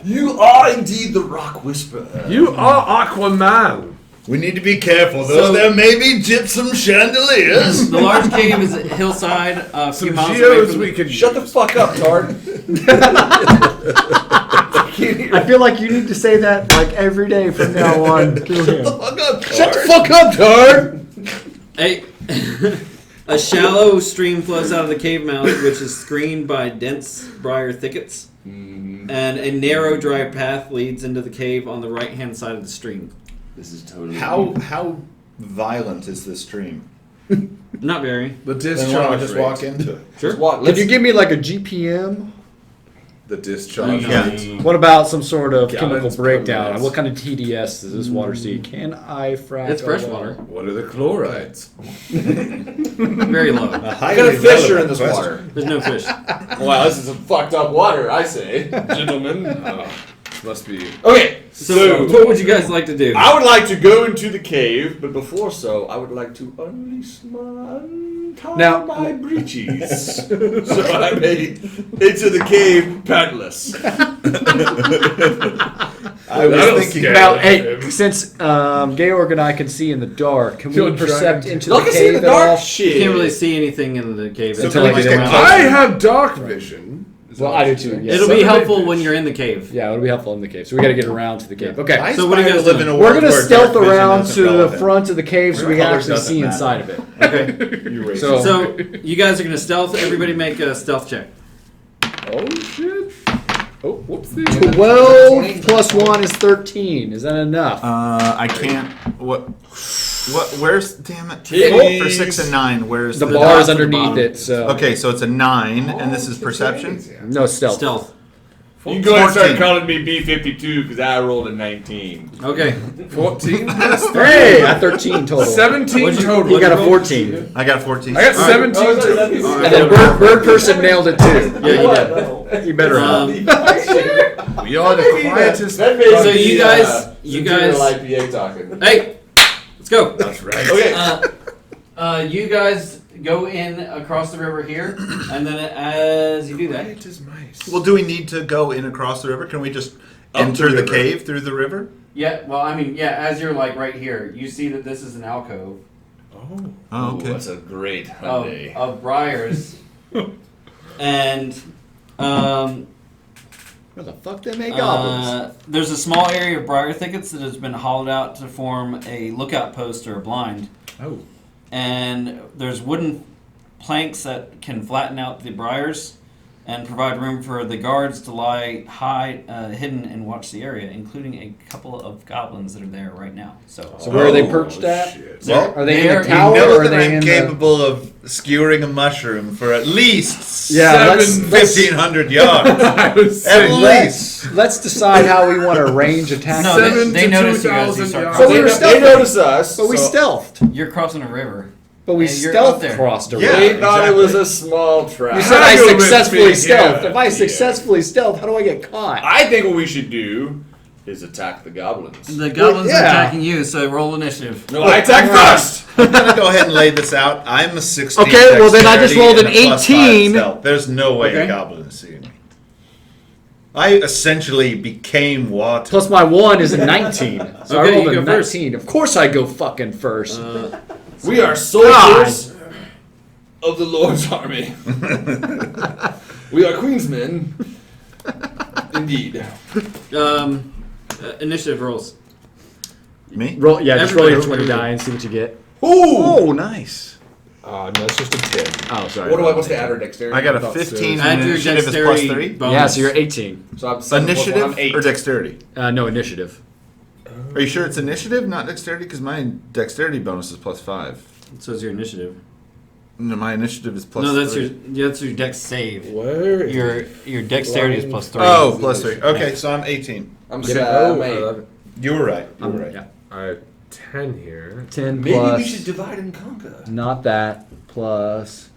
You are indeed the rock whisperer. You are Aquaman. We need to be careful, though. So- There may be gypsum chandeliers. The large cave is a hillside a few Some miles away geos from we could Shut the fuck up, Tard. I feel like you need to say that like every day from now on. To him. Shut the fuck up, Tard! A shallow stream flows out of the cave mouth, which is screened by dense briar thickets, and a narrow, dry path leads into the cave on the right-hand side of the stream. This is totally. How violent is this stream? Not very. The Then discharge why don't I just rate. walk into it? Sure. Could you give me like a GPM? The discharge Yeah. rate. What about some sort of Gallons chemical per breakdown? minute. What kind of TDS does this water see? Can I frack? It's a fresh well? water. What are the chlorides? Very low. What kind of fish are in this water? There's no fish. Wow, this is some fucked up water, I say, gentlemen. Must be. Okay, So, what would you guys like to do? I would like to go into the cave, but before so, I would like to unleash untie Now- my breeches, so I may enter the cave pantless. I was That'll thinking scare Now, him. hey, since Georg and I can see in the dark, can You're we percept trying into Y'all the can see in cave the at all? dark. Shit. You can't really see anything in the cave. So until can you we get just get around. I have dark vision. Is Well, that I what do you're too, saying? yes. It'll be Somebody helpful vision. when you're in the cave. Yeah, it'll be helpful in the cave. So we got to get around to the cave. Okay. I So what are you aspire guys to live in doing? a We're world gonna where stealth dark vision around isn't to the relevant. front of the cave so we can Color actually doesn't see matter. inside of it. Okay. You racist. So- So you guys are gonna stealth. Everybody make a stealth check. Oh shit! Oh, whoopsie! 12 plus 1 is 13. Is that enough? I can't. What? Where's? Damn it! Titties. For 6 and 9, where's the the bar dots is at the underneath bottom. it, so. Okay, so it's a 9, and this is perception. No, stealth. Stealth. You can go ahead and start 14. calling me B-52 because I rolled a 19. Okay. 14 plus 3. Hey, I 13 total. 17 What'd you- total. You got a 14. I got a 14. I got 17 total. And then bird person nailed it too. Yeah, you did. You better have. We are the quietest. That may So be, you guys- you Centennial guys- IPA talking. Hey, let's go. That's right. Okay. You guys go in across the river here, and then as you do that, Quiet as mice. Well, do we need to go in across the river? Can we just Up enter the the river. cave through the river? yeah. Well, I mean, yeah. As you're like right here, you see that this is an alcove Oh. Oh, Ooh, that's a great of, Hyundai. of briars, and Where the fuck they make goblins? there's a small area of briar thickets that has been hollowed out to form a lookout post or a blind. Oh. And there's wooden planks that can flatten out the briars and provide room for the guards to lie hidden and watch the area, including a couple of goblins that are there right now. So So where are they perched at? Shit. Well, Are they in They're- the you tower know or are that they I'm in the... capable of skewering a mushroom for at least Yeah, let's- 1,500 yards. I was At saying, least. Let's decide how we want to range attack. No, Seven they to notice you guys. You 2,000 start yards. So crossing. we were They stealthing. noticed us. But we so stealthed. You're crossing a river. But we And you're stealth up there. crossed a Yeah. river. They thought it was exactly. a small trap. You said I Haggle with successfully me, stealth. yeah. If I successfully stealth, how do I get caught? I think what we should do is attack the goblins. The goblins yeah. are attacking you, so roll initiative. No, I attack first. I'm gonna go ahead and lay this out. I'm a 16. Okay, well, then I just rolled an dexterity and a +5 18. stealth. There's no way Okay. a goblin is seeing me. I essentially became water. Plus my 1 is a 19. So Okay, I rolled you a go first. 19. Of course I go fucking first. We are soldiers of the Lord's army. We are Queensmen. Indeed. Initiative rolls. Me? Roll, yeah, just roll your Everybody. 20 die and see what you get. Ooh! Oh, nice. no, it's just a 10. Oh, sorry. What's the add or dexterity? I got a Thought 15 so. Add and your initiative is plus dexterity 3. bonus. Yeah, so you're 18. So I'm 7 plus 1, I'm Initiative 8. or dexterity? No, initiative. Are you sure it's initiative, not dexterity? Because my dexterity bonus is plus 5. So is your initiative. No, my initiative is plus No, that's 3. your dex save. Where is Your dexterity is plus 3. Oh, plus 3. Okay, so I'm 18. I'm Get it? 7. Oh, I'm 8. 11. You were right. You were right. Yeah. I have 10 here. 10 Maybe plus. we should divide and conquer. Not that plus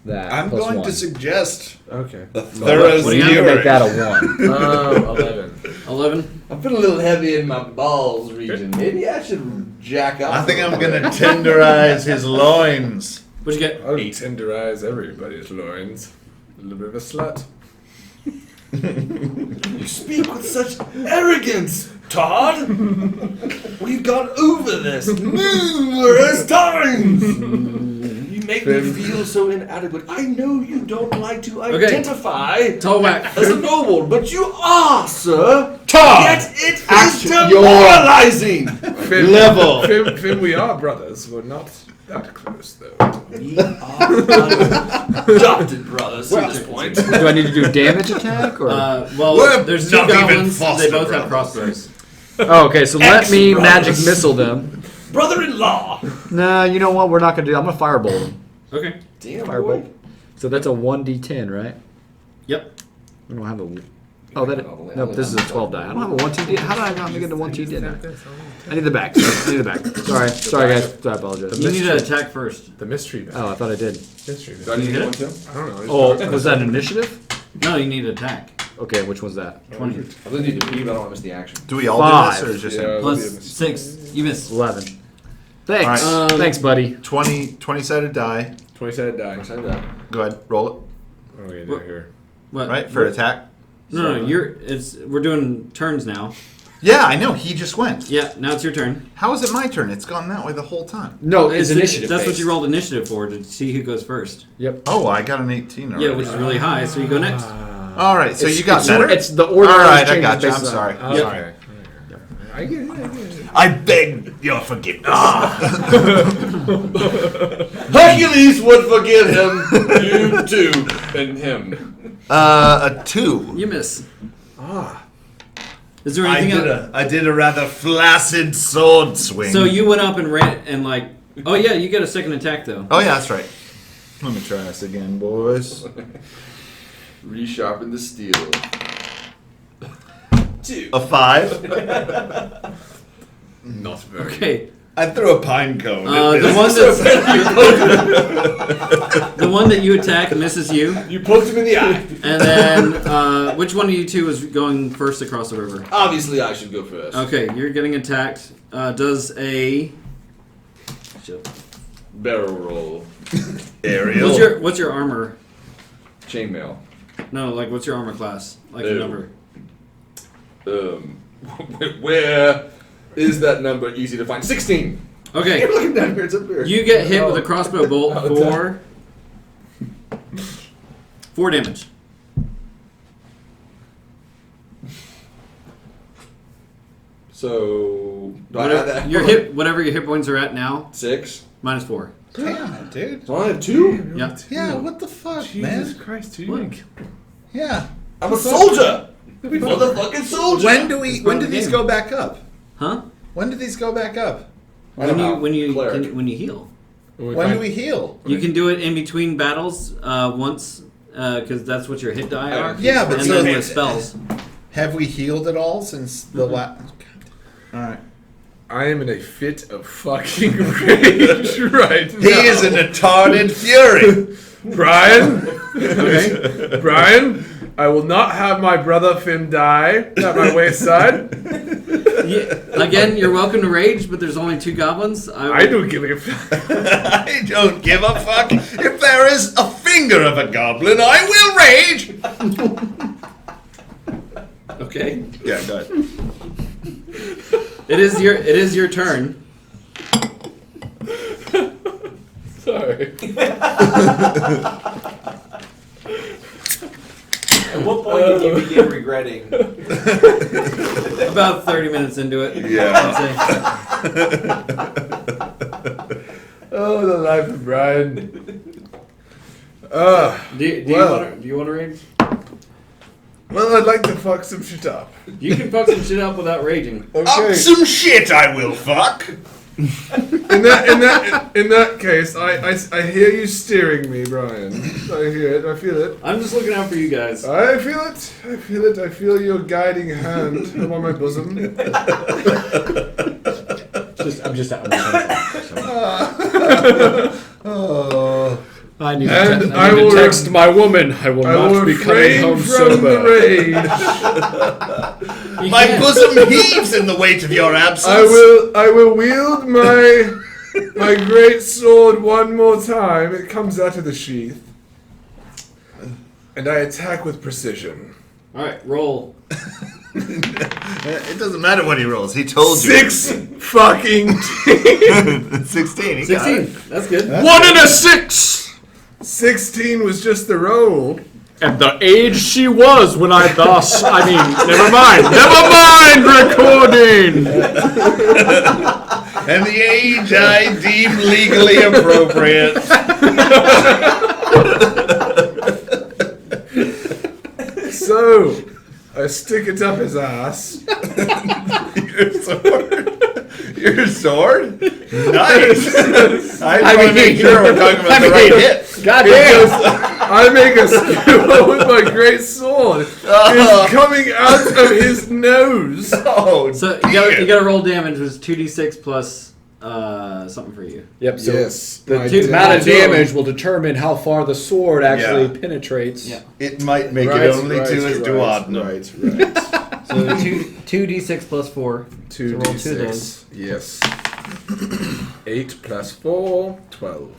that. I'm plus going one. to suggest Okay. a thorough What do you You can make that a zeroing. 1. 11. 11. I feel a little heavy in my balls region. Maybe I should jack off. I think I'm going to tenderize his loins. What'd you get? I'll tenderize everybody's loins. A little bit of a slut. You speak with such arrogance, Todd. We've gone over this numerous times. You make me feel so inadequate. I know you don't like to identify Tall whack. as a noble, but you are, sir. Todd! Yet it is Action. demoralizing. Finn, Level. Finn, we are brothers. We're not that close, though. We are adopted brothers at this point. Do I need to do a damage attack or? Well, We're there's 2 not even goblins. foster They both have brothers. crossbows. Oh, okay. So let me Ex-brothers. magic missile them. Brother-in-law. Nah, you know what? We're not gonna do. I'm gonna fireball them. Okay. Damn, Firebolt. boy. So that's a 1d10, right? Yep. I don't have a. Oh, that. No, this is a 12 die. I don't have a 1t. How did I not make it a 1t? I need the back. I need the back. Sorry, guys. I apologize. You need to attack first. The mystery bag. Oh, I thought I did. Mystery Do I bag. need to You get hit one too? I don't know. Oh, was that initiative? No, you need to attack. Okay, which one's that? 20. I really need to pee, but I don't want to miss the action. Do we all Five. do this or just Yeah. him? Plus that'll be a 6. You missed. 11. Thanks. Alright. Thanks, buddy. 20 sided die. 20-sided die. Go ahead, roll What are we gonna do here? What? it. Right for attack. No, we're doing turns now. Yeah, I know. He just went. Yeah, now it's your turn. How is it my turn? It's gone that way the whole time. No, it's initiative. That's what based. you rolled initiative for, to see who goes first. Yep. Oh, I got an 18 already. Yeah, which is really high, so you go next. All right, so you got it's, better. It's the order. All right, I changes got you. based I'm on- sorry. Okay. Yep. I get it. I beg your forgiveness. Hercules would forgive him. You too, and him. A 2. You miss. Ah. Is there anything else? I did a rather flaccid sword swing. So you went up and ran and like, oh yeah, you get a second attack though. Oh yeah, that's right. Let me try this again, boys. Resharpen the steel. 2. A 5. Not very. Okay. I threw a pine cone. The one that's the one that you attack misses you, You poked him in the eye. and then which one of you two is going first across the river? Obviously, I should go first. Okay, you're getting attacked. Does a Barrel roll. Ariel. what's your armor? Chainmail. No, like what's your armor class? Like the Ew. number. Where is that number easy to find? 16. Okay, You're looking down here. It's up here. you get hit with a crossbow bolt for 4 damage. So do I add that? Whatever your hit points are at now, 6. minus 4. Damn it, dude. So I have 2. Yeah. Yeah, what the fuck, Jesus man? Christ, dude. What? Yeah. I'm a soldier. Motherfucking soldier. When do these game. go back up? Huh? When do these go back up? When you Cleric. when you heal. When do we heal? You can do it in between battles once, because that's what your hit die are. Yeah, but and so then with spells. have we healed at all since the last? All right. I am in a fit of fucking rage right now. He is in a retarded fury. Brian, Okay. Brian, I will not have my brother Finn die at my wayside. Again, you're welcome to rage, but there's only 2 goblins. I don't give a fuck. I don't give a fuck. If there is a finger of a goblin, I will rage. Okay. Yeah, go ahead. It is your turn. Sorry. At what point did you begin regretting? About 30 minutes into it. Yeah. I'd say. Oh, the life of Brian. Do you want to rage? Well, I'd like to fuck some shit up. You can fuck some shit up without raging. Up some shit I will fuck. In that case, I hear you steering me, Brian. I hear it. I feel it. I'm just looking out for you guys. I feel it. I feel it. I feel your guiding hand on my bosom. I need And to, I I need will to text my woman. I will I not will be coming refrain home from the sober. rage. My bosom heaves in the weight of your absence. I will wield my great sword one more time. It comes out of the sheath. And I attack with precision. All right, roll. It doesn't matter what he rolls. He told 6 you. fucking 16. He 16. That's good. 1 and a 6! 16 was just the roll. And the age she was when I thus, never mind, recording! And the age I deem legally appropriate. So, I stick it up his ass. Your sword? Your sword? Nice. I want to make sure we're talking about the right hit. Goddamn! I make a skewer with my great sword. It's coming out of his nose. Oh, So you gotta roll damage, which is 2d6 plus something for you. Yep, so Yes, the my amount of damage. damage will determine how far the sword actually Yeah. penetrates. Yeah. it might make Right, it only right, 2 as right, duodenum. Right. So 2d6 plus 4. So roll 2 of those. 2d6. Yes. 8 plus 4, 12.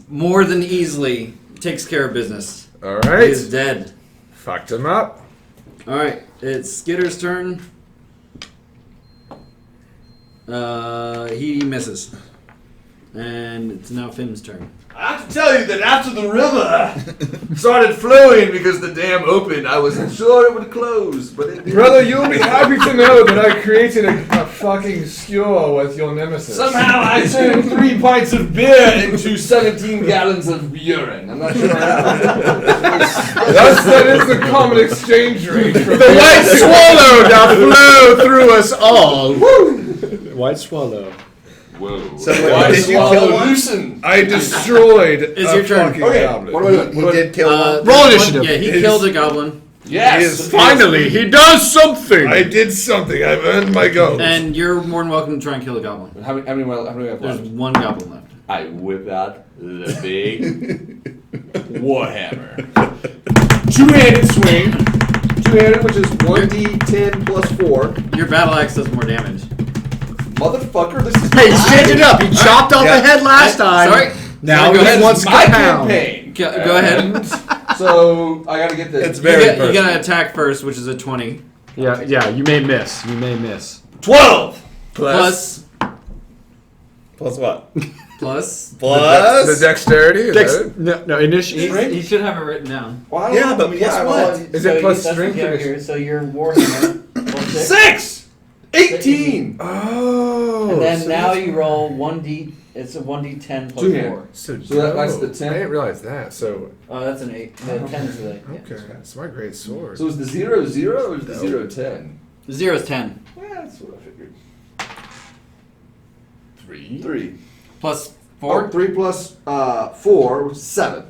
More than easily takes care of business. He Alright. is dead. Fucked him up. All right, it's Skitter's turn. He misses, and it's now Finn's turn. I have to tell you that after the river started flowing because the dam opened, I wasn't sure it would close, but it did. Brother, you'll be happy to know that I created a fucking skewer with your nemesis. Somehow I turned 3 pints of beer into 17 gallons of urine. I'm not sure how. That is the common exchange rate. For The white swallow now flow through us all. White swallow. Whoa. So did you kill one? Loosen. I destroyed It's a your turn. fucking Okay, goblin. what do I do? He did kill one. Roll initiative. Yeah, he His- killed a goblin, Yes. Finally, he does something! I did something. I've earned my gold. and you're more than welcome to try and kill a goblin. How many we have There's left? one goblin left. I whip out the big warhammer. Two-handed swing. Two-handed, which is 1d10 plus 4. Your battle axe does more damage. Motherfucker, this is Hey, stand it up. He chopped off Yeah. the head last time. Sorry. Now Go he ahead. wants my to pound. campaign. Go ahead. So I gotta get the. It's very You personal. gotta attack first, which is a 20 Yeah, you may miss. You may miss. 12. plus Plus what? plus. Plus? The dexterity? Is that it? No, initiative. He should have it written down. Well, Yeah, but plus what? Is it plus strength or here? So your warhammer roll 6. 6. 18. Oh. And then so now that's- you roll 1d. It's a 1d10 plus Two-handed. 4. So that's the 10. I didn't realize that. So Oh, that's an 8. The 10 is the okay, it's my great sword. So is the 0 0 or is the 0 10? 0 is 10 Yeah, that's what I figured. 3. plus 4. 4 3 plus 4, which is 7.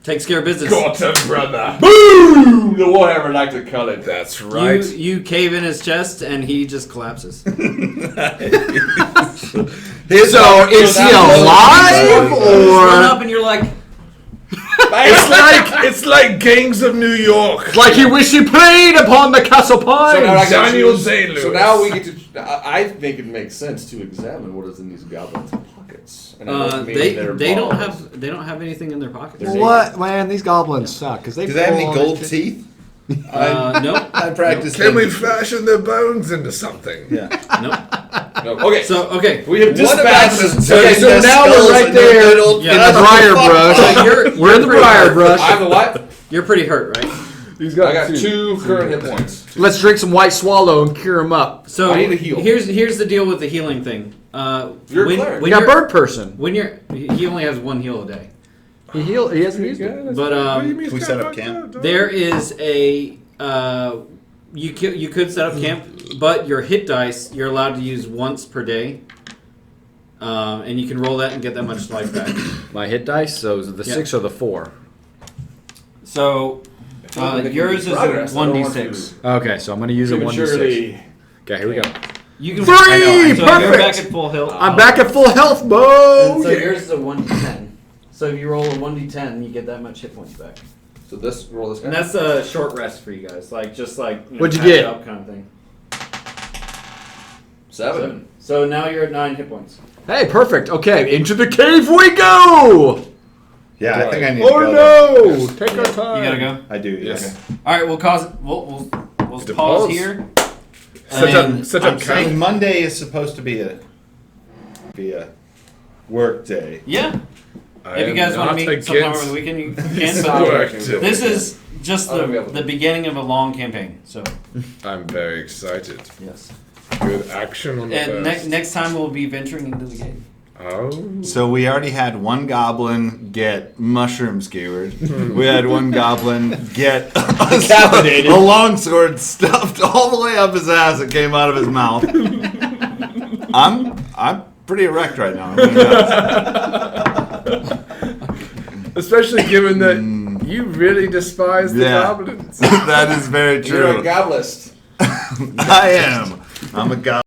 takes care of business. Got him, brother. Boom! The warhammer like to call it. That's right. You cave in his chest and he just collapses. So, is he alive Run or up and you're like, It's like gangs of New York. like he wish he played upon the castle So now I pines? got Daniel choose- Day-Lewis. So now we get to. I think it makes sense to examine what is in these goblins' pockets. And I don't mean they their don't balls. have anything in their pockets. They're What man? These goblins suck because they. Do they have any pull gold all this- teeth? Nope. I practiced. Can we them. fashion their bones into something? Yeah. Nope. No. Okay. So okay. we have What about dispatched. just Okay, turning so their now we're skulls right into there little- Yeah, in the that's briar fuck? brush. So you're We're in the pretty briar hurt. brush. I have the what? You're pretty hurt, right? He's I got 2 current hit points. Let's drink some white swallow and cure him up. So I need to heal. Here's the deal with the healing thing. You're a when, cleric. when We got you're- bird person. When he only has 1 heal a day. He hasn't used it. But Can we set up camp? there is a You could set up camp, but your hit dice you're allowed to use once per day, and you can roll that and get that much life back. My hit dice, so is it the 6 or the 4? So yours is a 1d6. Okay, so I'm going to use a 1d6. Okay, here we go. You can 3! So you're Perfect! back at full health. I'm back at full health And mode! so yours is a 1d10. So if you roll a 1d10, you get that much hit points back. So roll this guy. And that's a short rest for you guys, like just like What'd you patch get? up kind of thing. 7. So now you're at 9 hit points. Hey, perfect. Okay, into the cave we go! Yeah, I think I need to Oh go. no! Take our time. You gotta go. I do, yes. All right, we'll pause pause. here. Set And up, set I'm up saying camp. Monday is supposed to be a work day. Yeah. I If you guys am want to not meet sometime over against the weekend, you this can. work But day. this is just I'll be able the to. beginning of a long campaign. So, I'm very excited. yes. Good action on the And first. next time we'll be venturing into the game. Oh. So we already had one goblin get mushroom skewered. We had one goblin get Decapitated. a longsword stuffed all the way up his ass that came out of his mouth. I'm pretty erect right now. Especially given that you really despise the Yeah. goblins. That is very You're a true. goblist. I am. I'm a goblin.